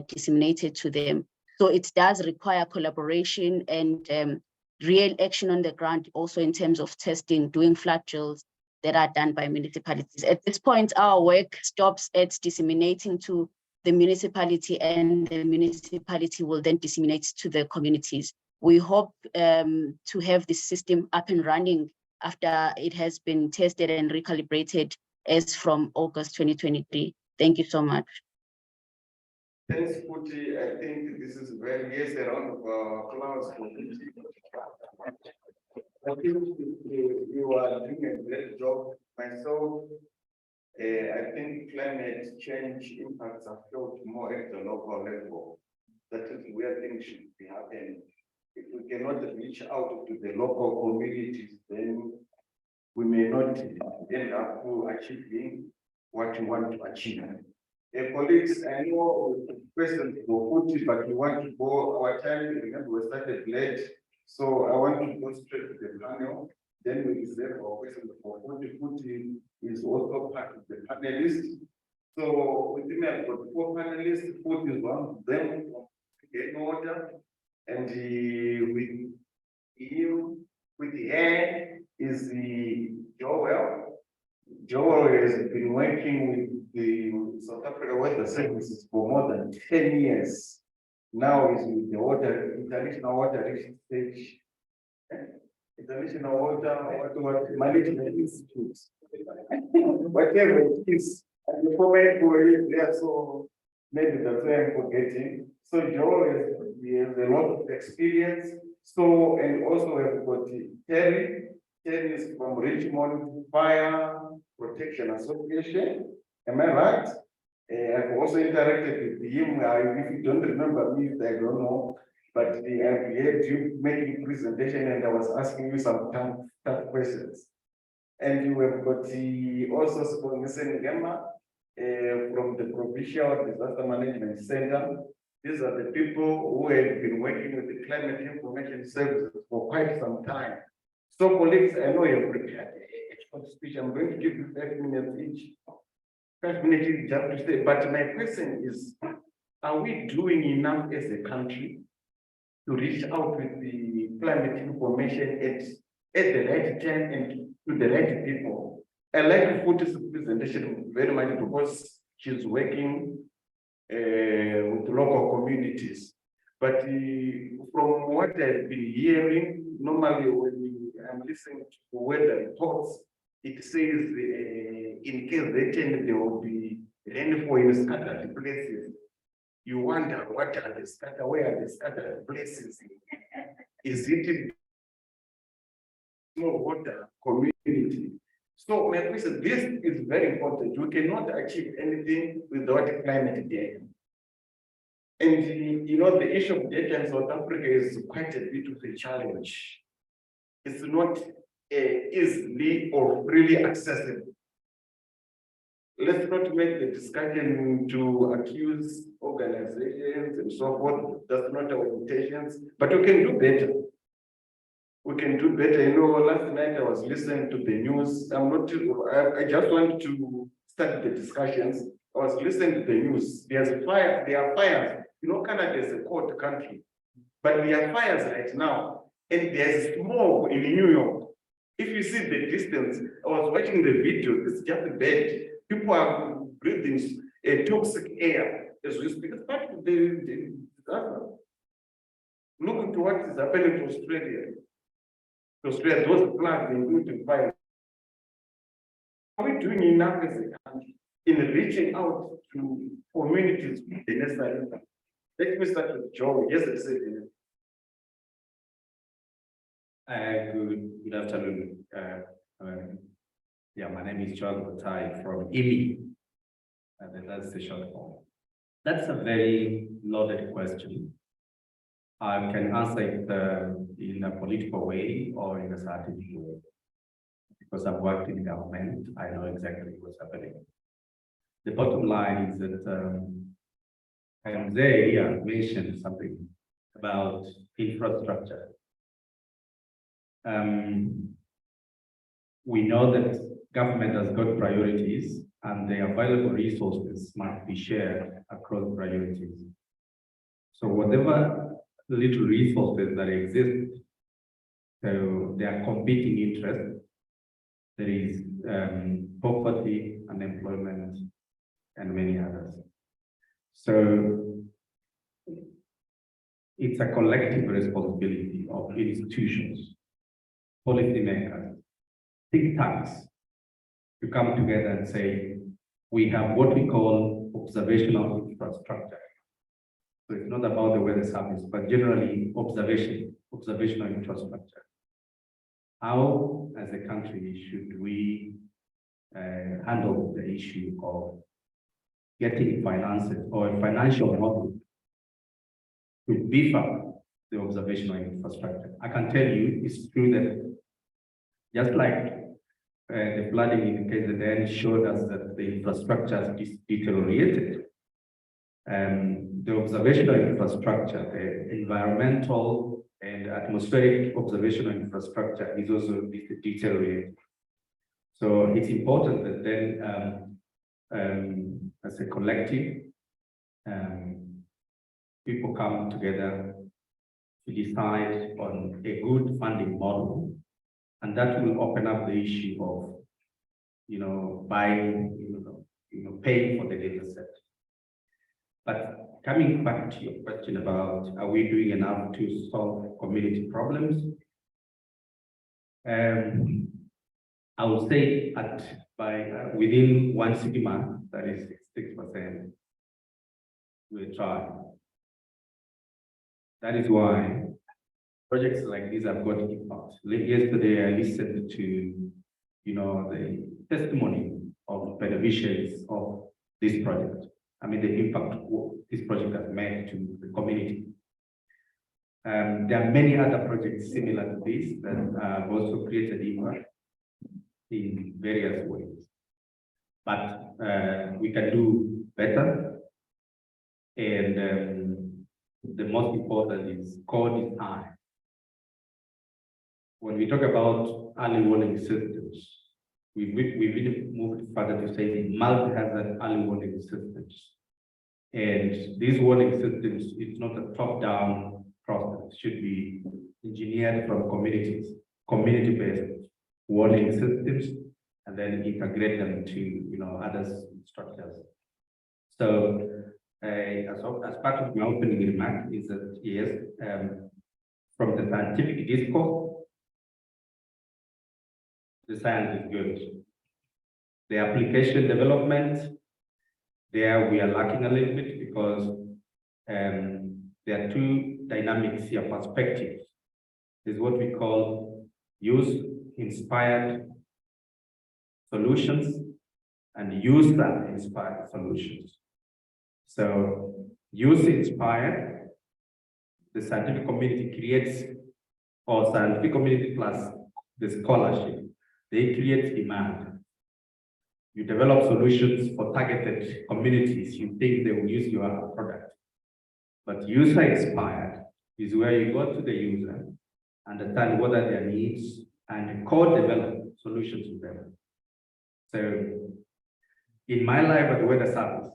disseminated to them. So it does require collaboration and real action on the ground, also in terms of testing, doing flood drills that are done by municipalities. At this point, our work stops at disseminating to the municipality, and the municipality will then disseminate to the communities. We hope to have this system up and running after it has been tested and recalibrated as from August 2023. Thank you so much. Thanks, Kuti. I think this is very, yes, a round of applause for Kuti. I think you are doing a great job. Myself, I think climate change impacts are felt more at the local level. That is where things should be happening. If we cannot reach out to the local communities, then we may not end up achieving what we want to achieve. Colleagues, I know questions for Kuti, but we want to go our time. Remember, we started late, so I want to go straight to the panel. Then we reserve our question for 40 is also part of the panelists. So with me, I've got 4 panelists, 40 is one of them in order, and with him, with the air is the Joel. Joel has been working with the South Africa Weather Services for more than 10 years. Now he's with the International Water Research, International Water Management Institute. Whatever it is, and the former there, so maybe that's why I'm forgetting. So Joel has a lot of experience. So, and also we've got Terry. Terry is from Richmond Fire Protection Association. Am I right? I've also interacted with him. If you don't remember me, I don't know. But I've heard you making presentation and I was asking you some tough questions. And you have got also Sponsen Gemma from the Provincial Disaster Management Center. These are the people who have been working with the Climate Information Services for quite some time. So colleagues, I know you're prepared for the speech. I'm going to give you 5 minutes each. 5 minutes each, just to say, but my question is, are we doing enough as a country to reach out with the climate information at the right time and to the right people? I like Futi's presentation very much because she's working with local communities. But from what I've been hearing, normally when I'm listening to weather reports, it says in KZN there will be rainfall in scattered places. You wonder what are the scattered, where are the scattered places? Is it in small water community? So my question, this is very important. We cannot achieve anything without climate data. And you know, the issue of data in South Africa is quite a bit of a challenge. It's not easily or freely accessible. Let's not make the discussion to accuse organizations and so forth. That's not our intentions, but we can do better. We can do better. You know, last night I was listening to the news. I just want to start the discussions. I was listening to the news. There are fires. You know, Canada is a cold country, but there are fires right now, and there's smog in New York. If you see the distance, I was watching the video, it's just bad. People are breathing toxic air as we speak. It's part of the disaster. Look at what is happening to Australia. Australia, those floods, including fire. Are we doing enough as a country in reaching out to communities with the necessary? Let me start with Joe. Yes, I said Good afternoon. Yeah, my name is John Botai from IMI, and that's the short form. That's a very loaded question. I can answer it in a political way or in a scientific way. Because I've worked in government, I know exactly what's happening. The bottom line is that Isaiah mentioned something about infrastructure. We know that government has got priorities and the available resources must be shared across priorities. So whatever little resources that exist, so there are competing interests. There is poverty, unemployment, and many others. So it's a collective responsibility of institutions, policymakers, think tanks to come together and say, we have what we call observational infrastructure. So it's not about the weather service, but generally observational infrastructure. How, as a country, should we handle the issue of getting finances or a financial model to beef up the observational infrastructure? I can tell you, it's true that just like the flooding in KZN showed us that the infrastructure is deteriorated, the observational infrastructure, the environmental and atmospheric observational infrastructure is also deteriorating. So it's important that then, as a collective, people come together to decide on a good funding model, and that will open up the issue of, buying, paying for the data set. But coming back to your question about, are we doing enough to solve community problems? I would say within 1 sigma, that is 6%, we try. That is why projects like these have got impact. Yesterday, I listened to, the testimony of beneficiaries of this project. I mean, the impact this project has made to the community. There are many other projects similar to this that have also created impact in various ways. But we can do better. And the most important is co-design. When we talk about early warning systems, we've really moved further to say multi-hazard early warning systems. And these warning systems, it's not a top-down process. It should be engineered from communities, community-based warning systems, and then integrate them to other structures. So as part of my opening remark is that yes, from the scientific discourse, the science is good. The application development, there we are lacking a little bit because there are two dynamics here, perspectives. There's what we call use-inspired solutions and user-inspired solutions. So use-inspired, the scientific community creates, or scientific community plus the scholarship, they create demand. You develop solutions for targeted communities. You think they will use your product. But user-inspired is where you go to the user, understand what are their needs, and co-develop solutions with them. So in my life at Weather Service,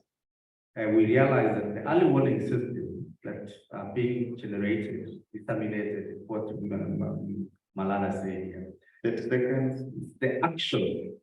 we realized that the early warning system that are being generated, disseminated, what Malala said here, the action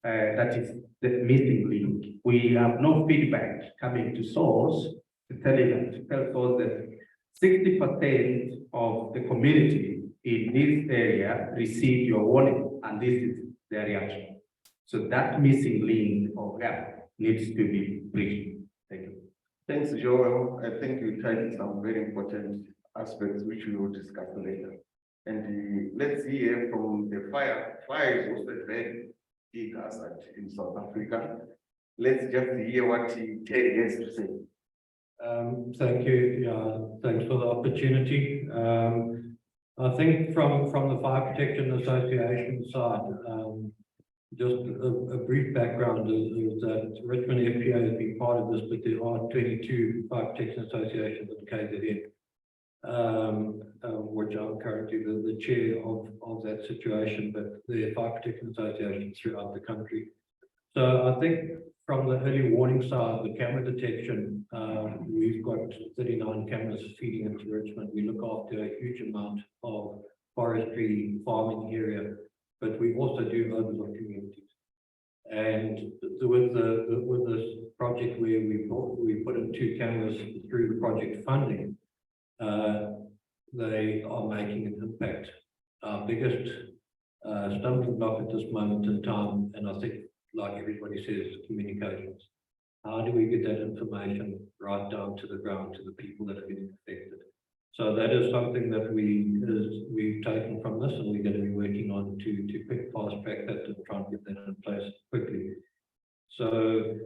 that is the missing link. We have no feedback coming to source to tell us that 60% of the community in this area received your warning, and this is their reaction. So that missing link or gap needs to be bridged. Thank you. Thanks, Joel. I think you tried some very important aspects which we will discuss later. And let's hear from the fire. Fire is also a very big asset in South Africa. Let's just hear what Terry has to say. Thank you. Thanks for the opportunity. I think from the Fire Protection Association side, just a brief background is that Richmond FPA has been part of this, but there are 22 Fire Protection Associations in KZN, which I'm currently the chair of that situation, but there are Fire Protection Associations throughout the country. So I think from the early warning side, the camera detection, we've got 39 cameras feeding into Richmond. We look after a huge amount of forestry farming area, but we also do overlook communities. And with this project where we put in 2 cameras through the project funding, they are making an impact. Our biggest stumbling block at this moment in time, and I think like everybody says, communications. How do we get that information right down to the ground, to the people that are getting affected? So that is something that we've taken from this, and we're going to be working on to quick fast track that and try and get that in place quickly. So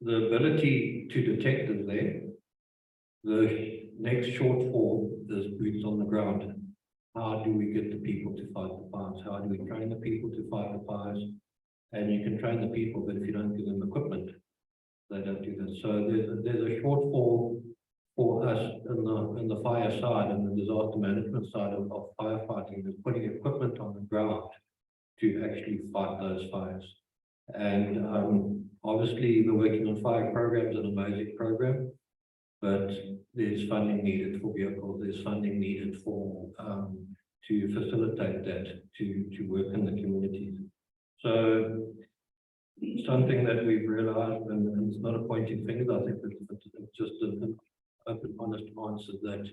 the ability to detect is there. The next shortfall is boots on the ground. How do we get the people to fight the fires? How do we train the people to fight the fires? And you can train the people, but if you don't give them equipment, they don't do that. So there's a shortfall for us in the fire side and the disaster management side of firefighting is putting equipment on the ground to actually fight those fires. And obviously we're working on fire programs, an amazing program, but there's funding needed for vehicles, there's funding needed for to facilitate that, to work in the communities. So something that we've realized, and it's not a pointing fingers, I think it's just an open, honest answer that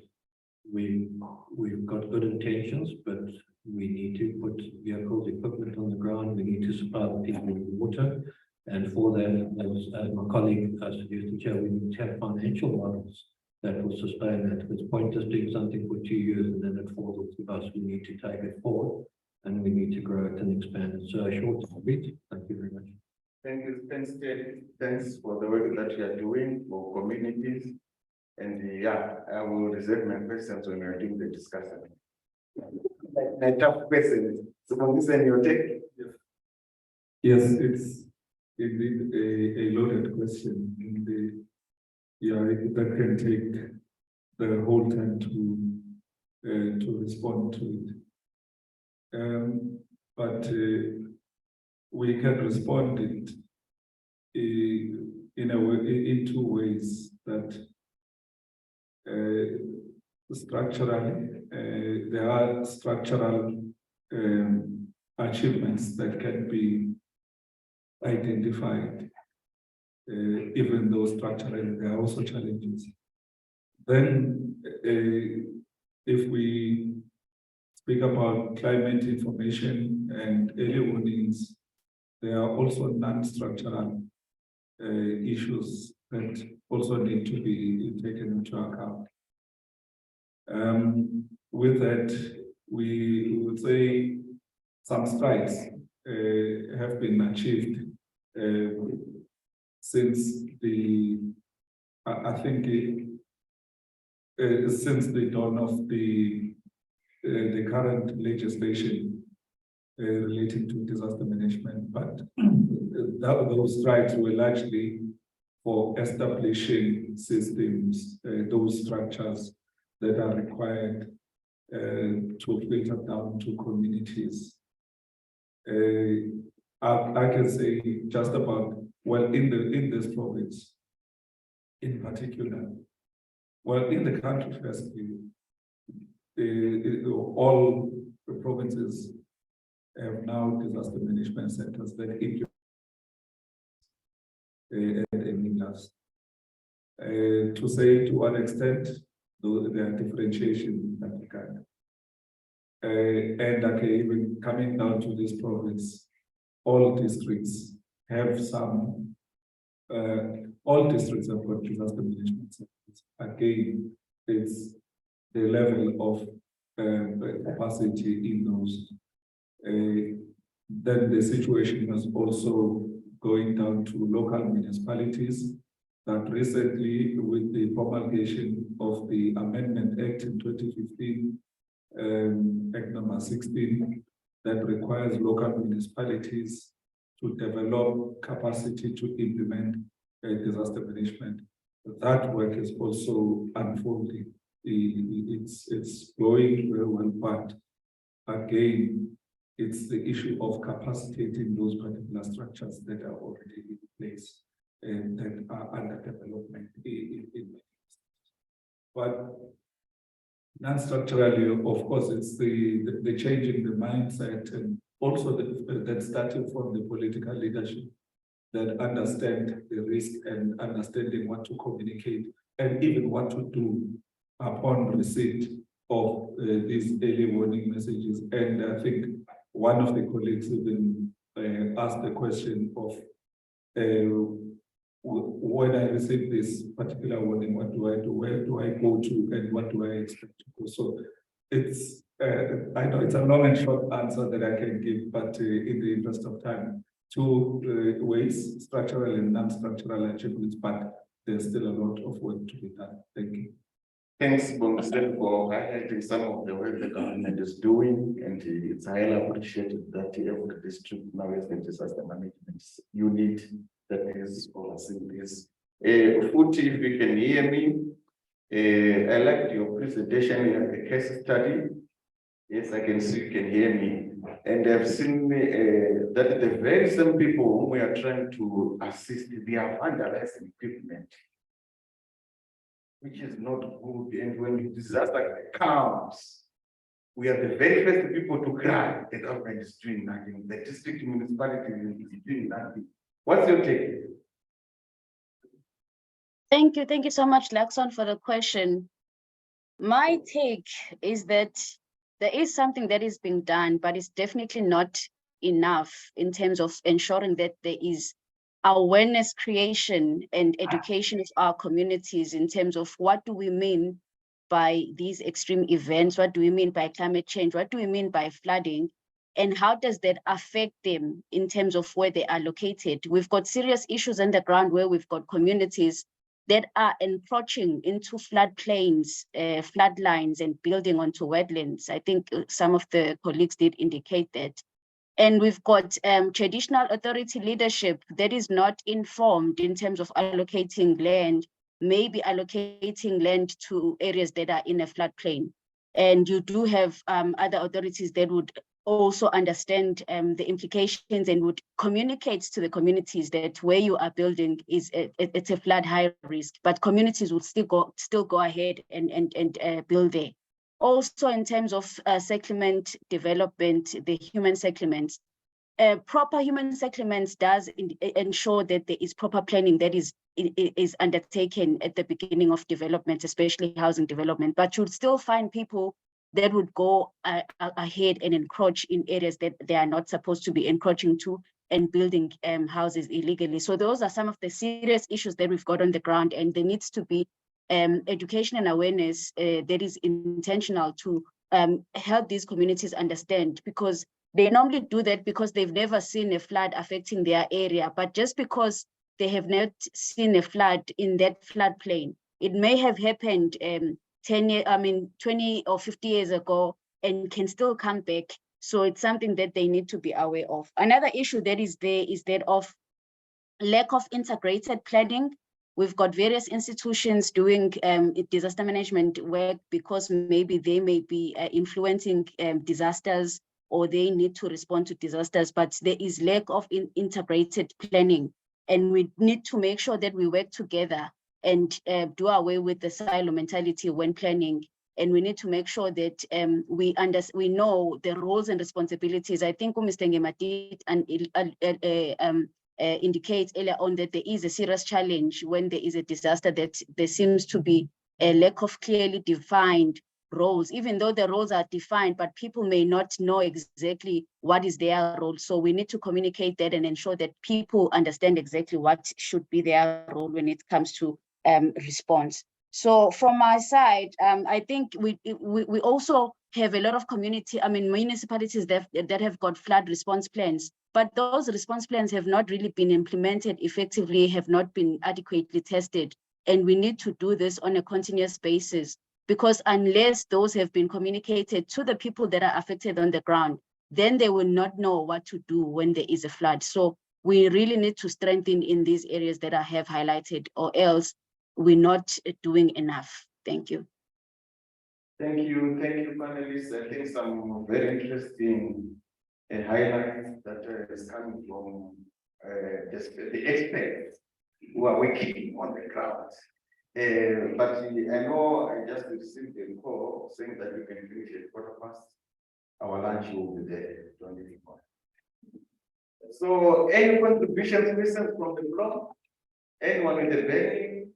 we've got good intentions, but we need to put vehicles, equipment on the ground. We need to supply the people with water. And for that, as my colleague suggested here, we need to have financial models that will sustain that. It's pointless doing something for 2 years and then it falls off the bus. We need to take it forward and we need to grow it and expand it. So a short speech. Thank you very much. Thank you. Thanks, Ted. Thanks for the work that you are doing for communities. And yeah, I will reserve my questions when we are doing the discussion. My tough questions. So, Mr. your take? Yes, it's indeed a loaded question. Yeah, that can take the whole time to respond to it. But we can respond it in a way, in 2 ways. That structurally, there are structural achievements that can be identified, even though structurally there are also challenges. Then, if we speak about climate information and early warnings, there are also non-structural issues that also need to be taken into account. With that, we would say some strides have been achieved since I think since the dawn of the current legislation relating to disaster management, but those strides were largely for establishing systems, those structures that are required to filter down to communities. I can say just about, well, in this province in particular, well, in the country firstly, all the provinces have now disaster management centers that implement enabling us. To say to what extent, though there are differentiations in that regard. And okay, even coming down to this province, all districts have some, all districts have got disaster management centers. Again, it's the level of capacity in those. Then the situation is also going down to local municipalities that recently, with the promulgation of the Amendment Act in 2015, Act number 16, that requires local municipalities to develop capacity to implement disaster management. That work is also unfolding. It's going very well, but again, it's the issue of capacitating those particular structures that are already in place and that are under development but non-structurally, of course, it's the changing the mindset and also that starting from the political leadership that understand the risk and understanding what to communicate and even what to do upon receipt of these early warning messages. And I think one of the colleagues even asked the question of when I receive this particular warning, what do I do? Where do I go to? And what do I expect to go? So it's, I know it's a long and short answer that I can give, but in the interest of time, 2 ways, structural and non-structural achievements, but there's still a lot of work to be done. Thank you. Thanks, Bongisel, for highlighting some of the work the government is doing, and it's highly appreciated that every district now has a disaster management unit that is overseeing this. Futhi, if you can hear me, I liked your presentation, you have the case study. Yes, I can see you can hear me. And I've seen that the very same people whom we are trying to assist, they have vandalized equipment, which is not good. And when disaster comes, we are the very first people to cry. The government is doing nothing. The district municipality is doing nothing. What's your take? Thank you so much, Laxon, for the question. My take is that there is something that is being done, but it's definitely not enough in terms of ensuring that there is awareness creation and education of our communities in terms of what do we mean by these extreme events, what do we mean by climate change, what do we mean by flooding, and how does that affect them in terms of where they are located. We've got serious issues on the ground where we've got communities that are encroaching into floodplains, floodlines, and building onto wetlands. I think some of the colleagues did indicate that. And we've got traditional authority leadership that is not informed in terms of allocating land, maybe allocating land to areas that are in a floodplain. And you do have other authorities that would also understand the implications and would communicate to the communities that where you are building is it's a flood high risk, but communities will still go ahead and build there. Also, in terms of settlement development, the human settlements, proper human settlements does ensure that there is proper planning that is undertaken at the beginning of development, especially housing development. But you'll still find people that would go ahead and encroach in areas that they are not supposed to be encroaching to and building houses illegally. So those are some of the serious issues that we've got on the ground, and there needs to be education and awareness that is intentional to help these communities understand, because they normally do that because they've never seen a flood affecting their area, but just because they have not seen a flood in that floodplain, it may have happened 20 or 50 years ago and can still come back. So it's something that they need to be aware of. Another issue that is there is that of lack of integrated planning. We've got various institutions doing disaster management work because maybe they may be influencing disasters or they need to respond to disasters, but there is lack of integrated planning. And we need to make sure that we work together and do away with the silo mentality when planning. And we need to make sure that we know the roles and responsibilities. I think uMngeni did indicates earlier on that there is a serious challenge when there is a disaster, that there seems to be a lack of clearly defined roles, even though the roles are defined, but people may not know exactly what is their role. So we need to communicate that and ensure that people understand exactly what should be their role when it comes to response. So from my side, I think we also have a lot of municipalities that have got flood response plans, but those response plans have not really been implemented effectively, have not been adequately tested. And we need to do this on a continuous basis, because unless those have been communicated to the people that are affected on the ground, then they will not know what to do when there is a flood. So we really need to strengthen in these areas that I have highlighted, or else we're not doing enough. Thank you. Thank you, panelists. I think some very interesting highlights that is coming from the experts who are working on the ground. But I know I just received a call saying that we can finish at 1:15. Our lunch will be there, 24. So any contributions recent from the floor? Anyone with the burning?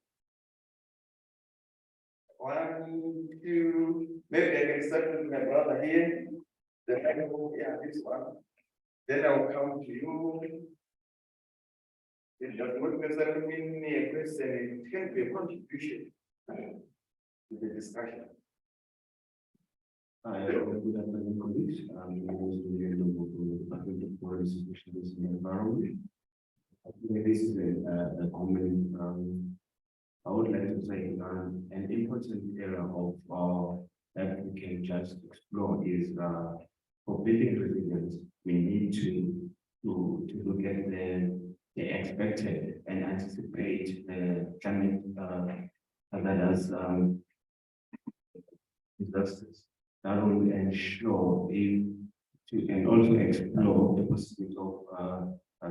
1, 2, maybe I can start with my brother here. Then I go, yeah, this one. Then I'll come to you. It does not necessarily mean a question, it can be a contribution to the discussion. Hi, good afternoon, colleagues. I'm the Department of Forest Institutions and Environment. I think this is a common, I would like to say an important area of that we can just explore is for building resilience, we need to look at the expected and anticipate the climate that has disasters. That will ensure and also explore the possibility of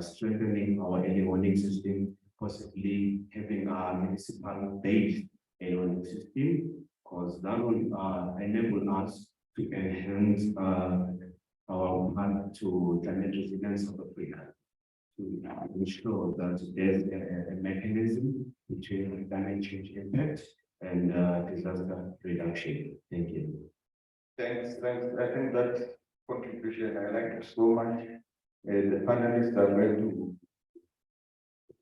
strengthening our early warning system, possibly having a municipal-based early warning system, because that will enable us to enhance our plan to climate resilience of Africa, to ensure that there's a mechanism between climate change impact and disaster reduction. Thank you. Thanks. I think that contribution, I like it so much. The panelists are going to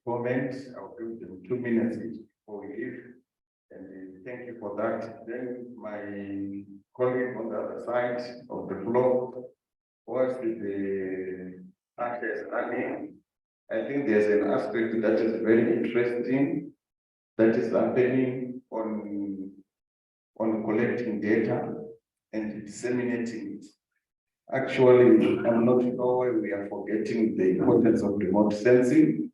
comment. I'll give them 2 minutes each before we leave. And thank you for that. Then my colleague on the other side of the floor, was the actors running. I think there's an aspect that is very interesting that is happening on collecting data and disseminating it. Actually, I'm not sure why we are forgetting the importance of remote sensing.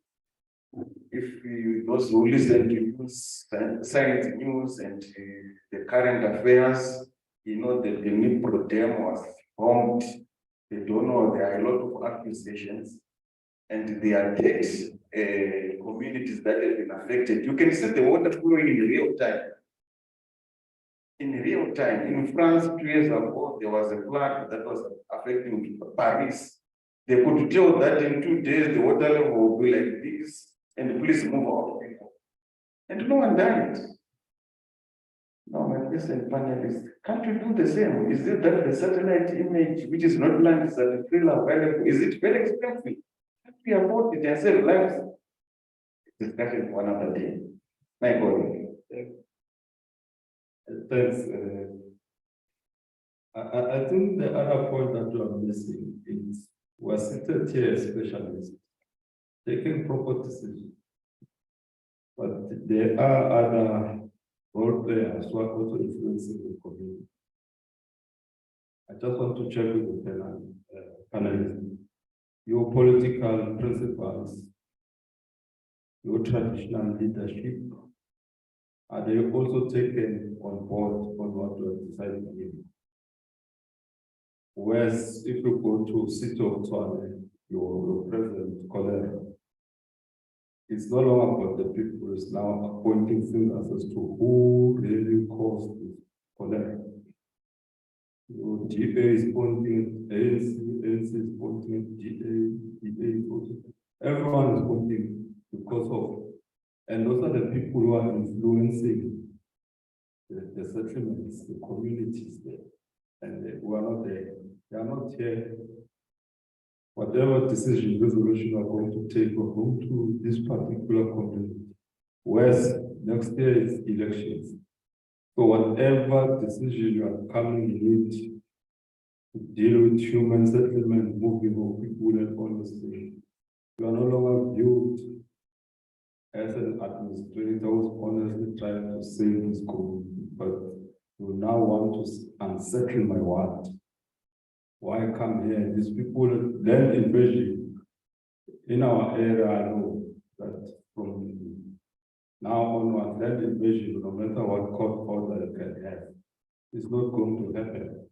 If those who listen to news, science news and the current affairs, you know that the Nipro dam was bombed. They don't know, there are a lot of accusations and they are communities that have been affected. You can see the water flowing in real time. In real time, in France, 2 years ago, there was a flood that was affecting Paris. They could tell that in 2 days, the water level will be like this, and please move out people. And no one done it. No, my listen, panelists, can't you do the same? Is it that the satellite image, which is not land, is that freely available? Is it very expensive? Can't we afford it and save lives? Discussion for another day. My colleague. Thanks. I think the other point that you are missing is we're seated here as specialists, taking proper decisions. But there are other role players who are also influencing the community. I just want to check with the panelists. Your political principles, your traditional leadership, are they also taken on board on what you are deciding? Whereas if you go to City of Tshwane, your president, Cholera, it's no longer about the people, it's now appointing fingers as to who really caused this cholera. Your GA is pointing, ANC is pointing, DA is pointing. Everyone is pointing because of, and those are the people who are influencing the settlements, the communities there. And who are not there, they are not here. Whatever decision, resolution are going to take or going to this particular community. Whereas next year is elections. So whatever decision you are coming in to deal with human settlement, moving of people and honesty, you are no longer viewed as an administrator who's honestly trying to save this community, but you now want to unsettle my ward. Why come here? These people land invasion. In our area, I know that from now onward, land invasion, no matter what court order you can have, is not going to happen.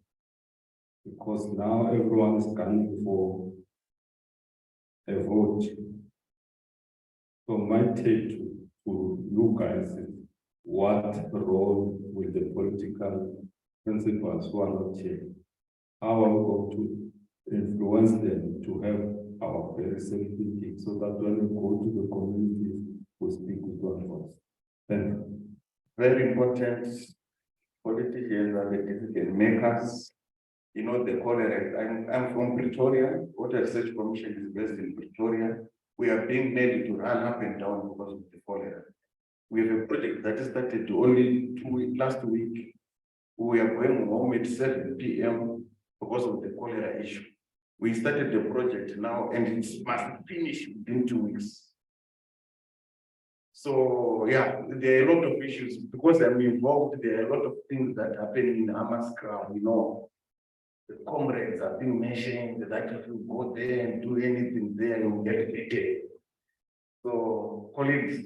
Because now everyone is gunning for a vote. So my take to you guys is, what role will the political principals who are not here, how are we going to influence them to have our very same thinking so that when we go to the communities, we speak with one voice? Thank you. Very important. Politicians are the decision makers. You know, the cholera. I'm from Pretoria. Water Research Commission is based in Pretoria. We are being made to run up and down because of the cholera. We have a project that started only last week. We are going home at 7 p.m. because of the cholera issue. We started the project now and it must finish within 2 weeks. So yeah, there are a lot of issues because I'm involved. There are a lot of things that happen in Amaskra, you know. The comrades have been mentioned that if you go there and do anything there, you'll get hit. So colleagues,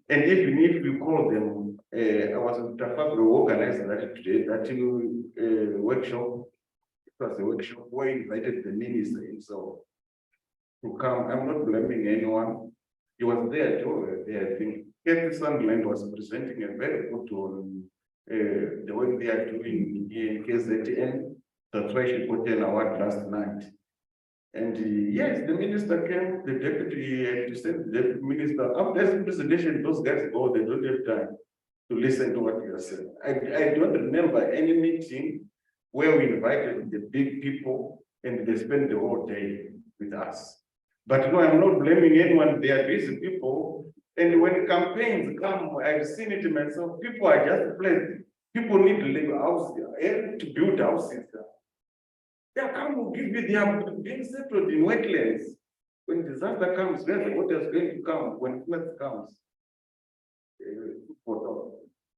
and if you need, we call them I was with Trafalgar organizing that today, that workshop. It was a workshop where we invited the minister himself to come. I'm not blaming anyone. He was there too. I think Kathy Sunderland was presenting a very good on the work they are doing in KZN. That's why she got an award last night. And yes, the minister came, the deputy, and to send the deputy minister. After this presentation, those guys go, they don't have time to listen to what you are saying. I don't remember any meeting where we invited the big people and they spent the whole day with us. But no, I'm not blaming anyone. They are busy people. And when campaigns come, I've seen it myself. People are just placed. People need to live houses, to build houses. They come will give you, they are being settled in wetlands. When disaster comes, where the water is going to come, when flood comes.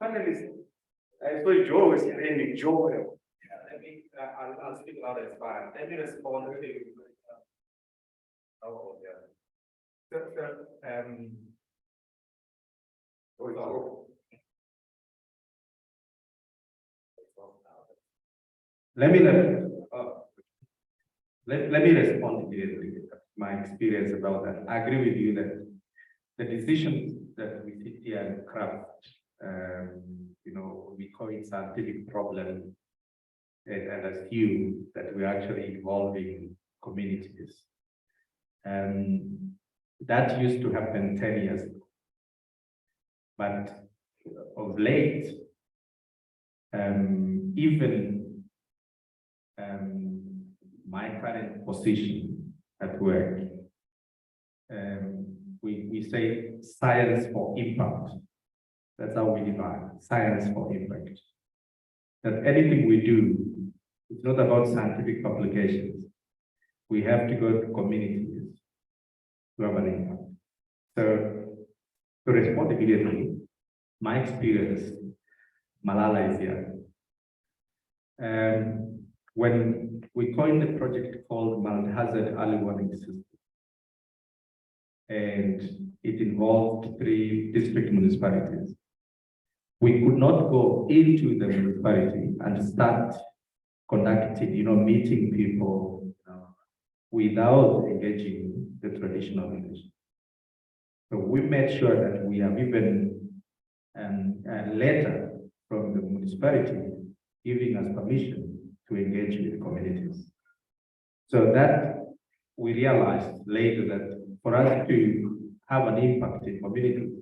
Panelists, I saw Joe was saying Joe. Yeah, let me, I'll speak louder, it's fine. Let me respond to, oh, yeah. Let me respond immediately to my experience about that. I agree with you that the decisions that we sit here and craft, we call it scientific problem and assume that we're actually involving communities. That used to happen 10 years ago. But of late, even my current position at work, we say science for impact. That's how we define science for impact. That anything we do, it's not about scientific publications. We have to go to communities to have an impact. So to respond immediately, my experience, Malala is here. When we coined the project called Multi-Hazard Early Warning System, and it involved 3 district municipalities, we could not go into the municipality and start conducting, meeting people without engaging the traditional village. So we made sure that we have even a letter from the municipality giving us permission to engage with communities. So that we realized later that for us to have an impact in communities,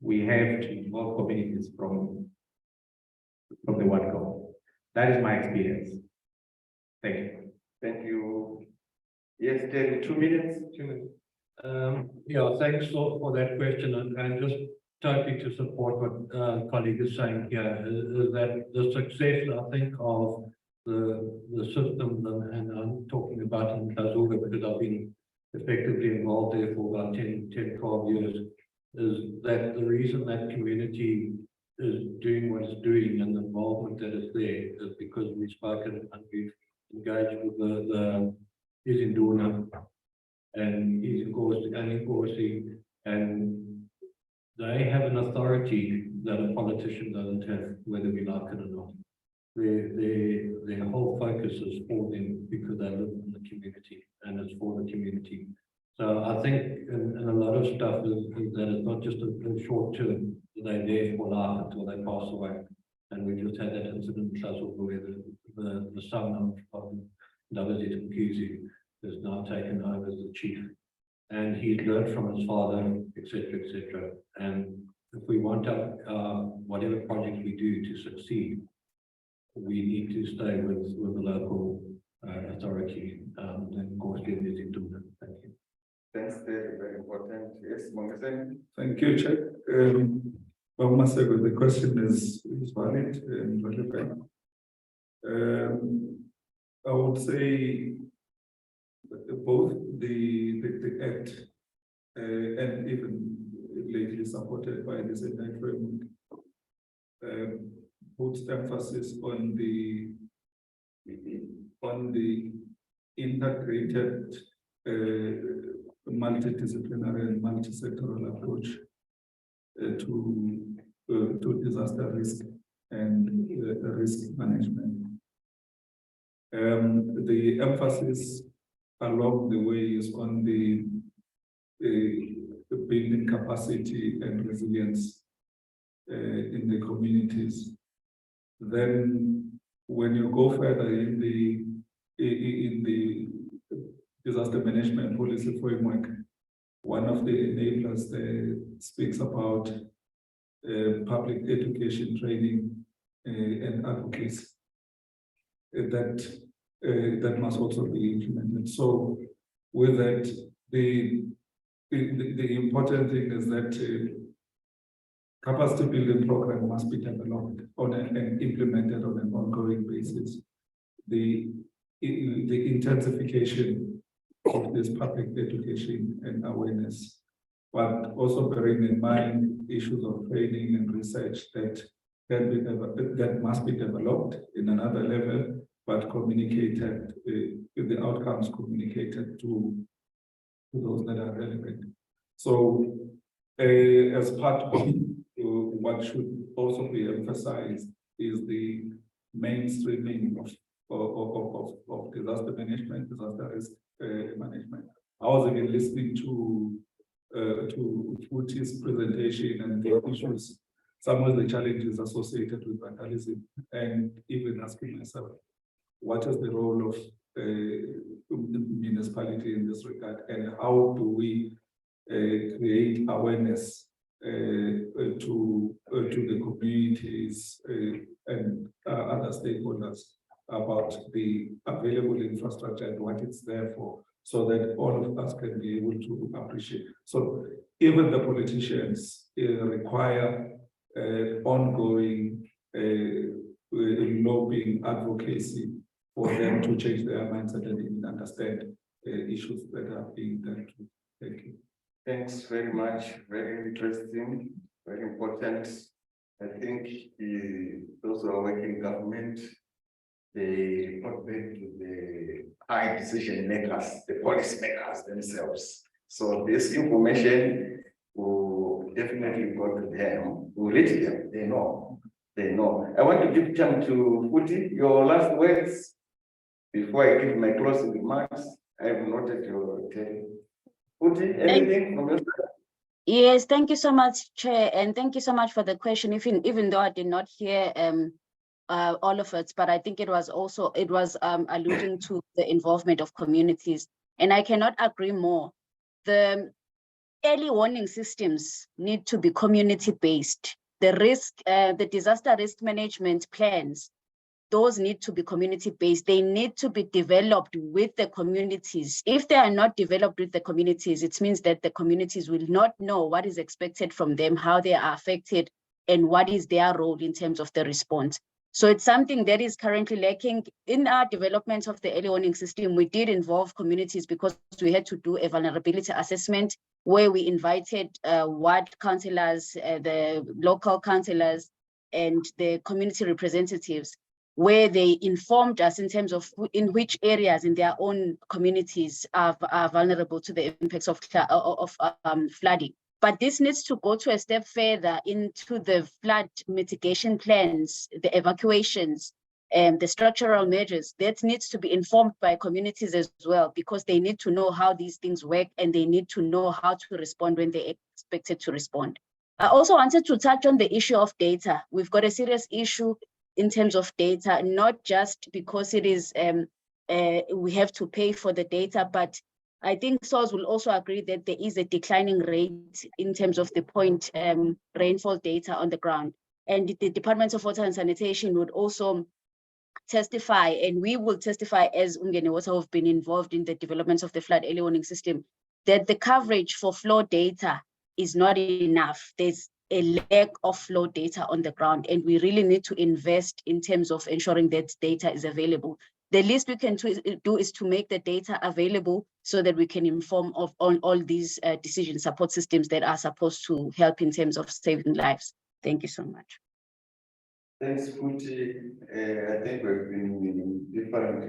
we have to involve communities from the word go. That is my experience. Thank you. Thank you. Yes, 2 minutes. 2 minutes. Yeah, thanks for that question, and just totally to support what colleague is saying here is that the success, I think, of the system, and I'm talking about in KwaZulu because I've been effectively involved there for about 10, 12 years, is that the reason that community is doing what it's doing and the involvement that is there is because we've spoken and we've engaged with the Izinduna and Inkosi, and they have an authority that a politician doesn't have, whether we like it or not. Their whole focus is for them because they live in the community and it's for the community. So I think in a lot of stuff is that it's not just a short term, they're there for life until they pass away. And we just had that incident in KwaZulu where the son of Davizit Mkhize is now taken over as the chief. And he learned from his father, etc., etc. And if we want whatever project we do to succeed, we need to stay with the local authority. And of course, get this into them. Thank you. Thanks, very, very important. Yes, uMngeni. Thank you, Chair. Well, Masego, the question is valid and relevant. I would say both the Act and even lately supported by the Senate framework puts emphasis on the integrated multidisciplinary and multi-sectoral approach to to disaster risk and risk management. The emphasis along the way is on the building capacity and resilience in the communities. Then, when you go further in the disaster management policy framework, one of the enablers there speaks about public education training and advocacy that must also be implemented. So, with that, the important thing is that capacity building program must be developed and implemented on an ongoing basis. The intensification of this public education and awareness, but also bearing in mind issues of training and research that must be developed in another level, but communicated, the outcomes communicated to those that are relevant. So, as part of what should also be emphasized is the mainstreaming of disaster management, disaster risk management. I was even listening to Futi's presentation and the issues, some of the challenges associated with vandalism, and even asking myself, what is the role of the municipality in this regard, and how do we create awareness to the communities and other stakeholders about the available infrastructure and what it's there for, so that all of us can be able to appreciate. So even the politicians require ongoing lobbying advocacy for them to change their mindset and even understand issues that are being done to. Thank you. Thanks very much. Very interesting, very important. I think those who are working in government, they report back to the high decision makers, the policy makers themselves. So this information will definitely go to them, will reach them. They know. They know. I want to give time to Futi, your last words before I give my closing remarks. I have noted your tale. Futi, anything from your side? Yes, thank you so much, Chair, and thank you so much for the question. Even though I did not hear all of it, but I think it was alluding to the involvement of communities, and I cannot agree more. The early warning systems need to be community-based. The disaster risk management plans, those need to be community-based. They need to be developed with the communities. If they are not developed with the communities, it means that the communities will not know what is expected from them, how they are affected, and what is their role in terms of the response. So it's something that is currently lacking. In our development of the early warning system, we did involve communities because we had to do a vulnerability assessment where we invited ward councillors, the local councillors, and the community representatives, where they informed us in terms of in which areas in their own communities are vulnerable to the impacts of flooding. But this needs to go to a step further into the flood mitigation plans, the evacuations, and the structural measures. That needs to be informed by communities as well, because they need to know how these things work and they need to know how to respond when they're expected to respond. I also wanted to touch on the issue of data. We've got a serious issue in terms of data, not just because it is we have to pay for the data, but I think SOS will also agree that there is a declining rate in terms of the point rainfall data on the ground. And the Department of Water and Sanitation would also testify, and we will testify as uMngeni Water have been involved in the development of the flood early warning system, that the coverage for flow data is not enough. There's a lack of flow data on the ground, and we really need to invest in terms of ensuring that data is available. The least we can do is to make the data available so that we can inform on all these decision support systems that are supposed to help in terms of saving lives. Thank you so much. Thanks, Futi. I think we've been in different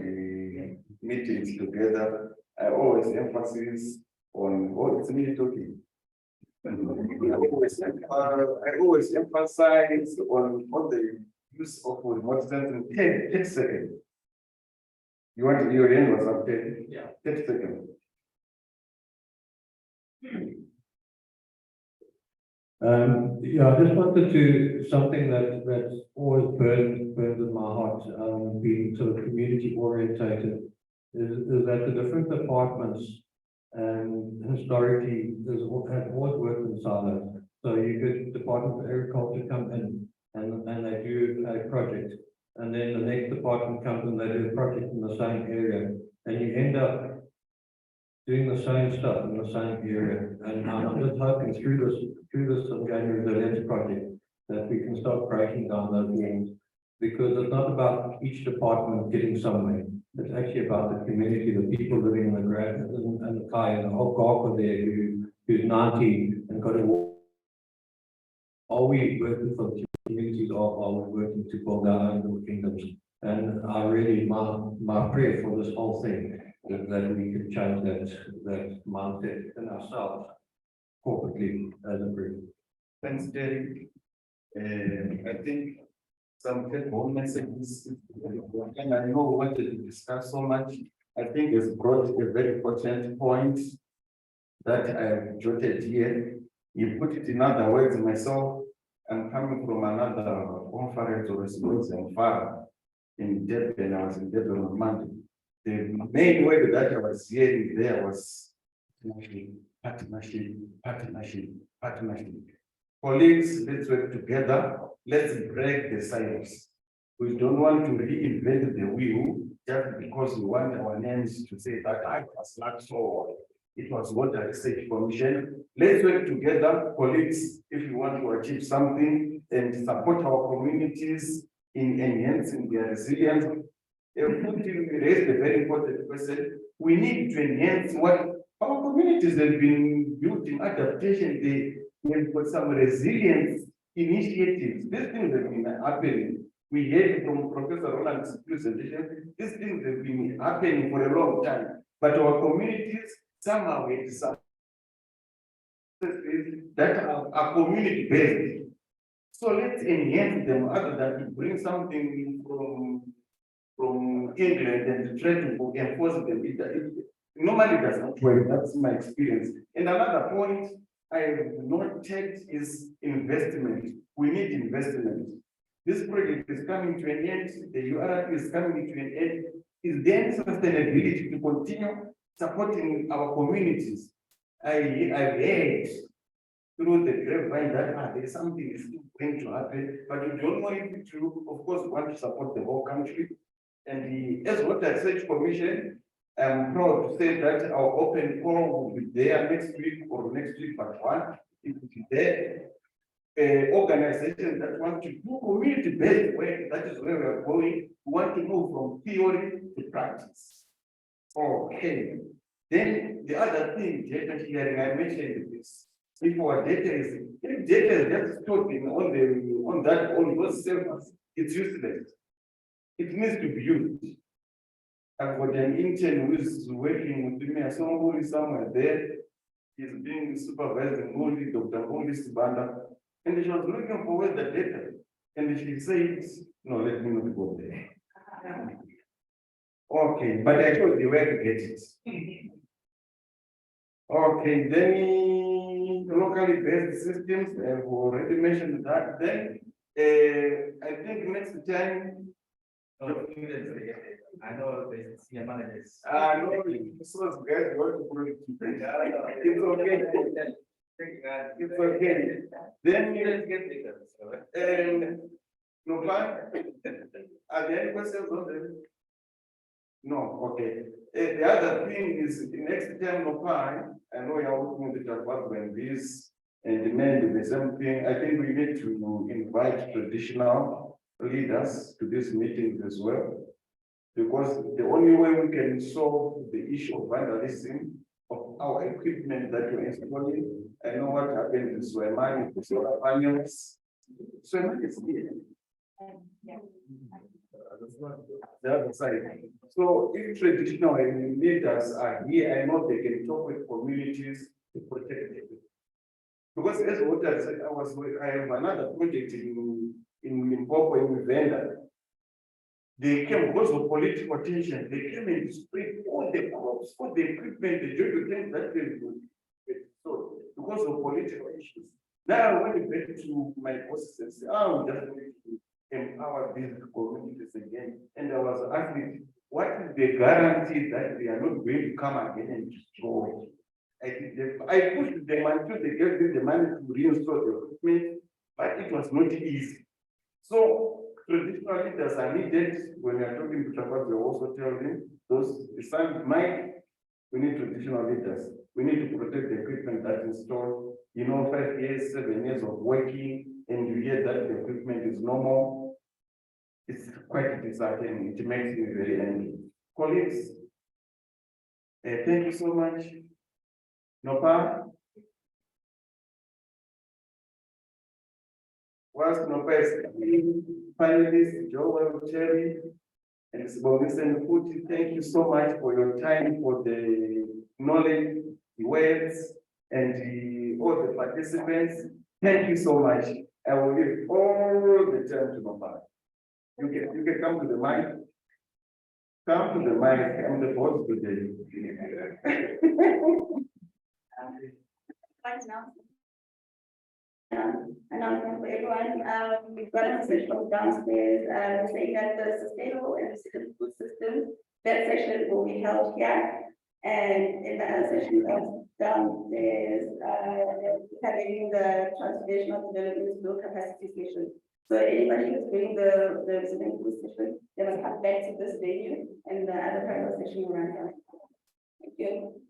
meetings together. I always emphasize on, it's me talking. I always emphasize on the use of remote sensing. 10 seconds. You want your hand was up 10? Yeah. 10 seconds. Yeah, I just wanted to, something that's always burned in my heart, being sort of community orientated, is that the different departments historically have always worked in silos. So you get Department of Agriculture come in and they do a project, and then the next department comes and they do a project in the same area, and you end up doing the same stuff in the same area. And I'm just hoping through this uMngeni Resilience project that we can start breaking down those walls, because it's not about each department getting somewhere. It's actually about the community, the people living in the ground and the Kai and the whole Gawker there who's 90 and got to walk. Are we working for the communities, or are we working to build our own little kingdoms? And I really, my prayer for this whole thing is that we can change that mindset in ourselves corporately as a group. Thanks, Derek. I think some take-home messages, and I know we wanted to discuss so much. I think it's brought a very important point that I have jotted here. You put it in other words, myself, I'm coming from another conference or symposium far in Durban. I was in Durban on Monday. The main word that I was hearing there was partnership. Colleagues, let's work together. Let's break the silos. We don't want to reinvent the wheel just because we want our names to say that I was not so. It was Water Research Commission. Let's work together, colleagues, if you want to achieve something and support our communities in enhancing their resilience. Putin raised a very important question. We need to enhance what our communities have been built in adaptation. They've got some resilience initiatives. These things have been happening. We heard from Professor Roland's presentation. These things have been happening for a long time. But our communities somehow had some that are community-based. So let's enhance them other than to bring something from England and try to enforce them. It normally does not work. That's my experience. And another point I have noted is investment. We need investment. This project is coming to an end. The URF is coming to an end. Is there any sustainability to continue supporting our communities? I've heard through the grapevine that there's something is going to happen, but we don't want it to, of course, want to support the whole country. And as Water Research Commission, I'm proud to say that our open call will be there next week or next week, but one, it will be there. Organizations that want to do community-based work, that is where we are going. We want to move from theory to practice. Okay. Then the other thing, data sharing, I mentioned this. If our data is, if data is just stored on those servers, it's useless. It needs to be used. I've got an intern who is working with me, somebody somewhere there. He's being supervised in Moli, Dr. Moli Sibanda, and she was looking for where the data. And she says, no, let me not go there. Okay, but I told you where to get it. Okay, then locally based systems, I've already mentioned that. Then I think next time. I know the senior managers. No, this was guys going to put it. It's okay. It's okay. Then you get no plan. Are there any questions on them? No, okay. The other thing is the next time, no plan. I know you're working with the department this and demand the same thing. I think we need to invite traditional leaders to these meetings as well. Because the only way we can solve the issue of vandalism of our equipment that we're installing, I know what happened in Swemani, the solar panels. Swemani is here. The other side. So if traditional leaders are here, I know they can talk with communities to protect it. Because as what I said, I have another project in Limpopo in vendor. They came because of political tension. They came and sprayed all the crops, all the equipment, the joint things that they would. So because of political issues. Now I went back to my bosses and said, I'm just going to empower these communities again. And I was asking, what is the guarantee that they are not going to come again and destroy? I pushed them until they gave me the money to reinstall the equipment, but it was not easy. So traditional leaders are needed. When we are talking to Chapas, we also tell them those besides Mike, we need traditional leaders. We need to protect the equipment that is installed. 5 years, 7 years of working, and you hear that the equipment is no more. It's quite disheartening. It makes me very angry. Colleagues, thank you so much. Nopa? Whilst Nopa is finalists, Joel, Cherry, and Sibomisen Futi, thank you so much for your time, for the knowledge, the words, and all the participants. Thank you so much. I will give all the time to Nopa. You can come to the mic. Come to the mic. I'm the boss today. Right now. Announcement for everyone. We've got a message from downstairs saying that the sustainable and resilient food system, that session will be held here. And in the other session of downstairs, having the transformational development low capacity session. So anybody who's doing the resilient food session, they must come back to this venue and the other part of the session will run down. Thank you.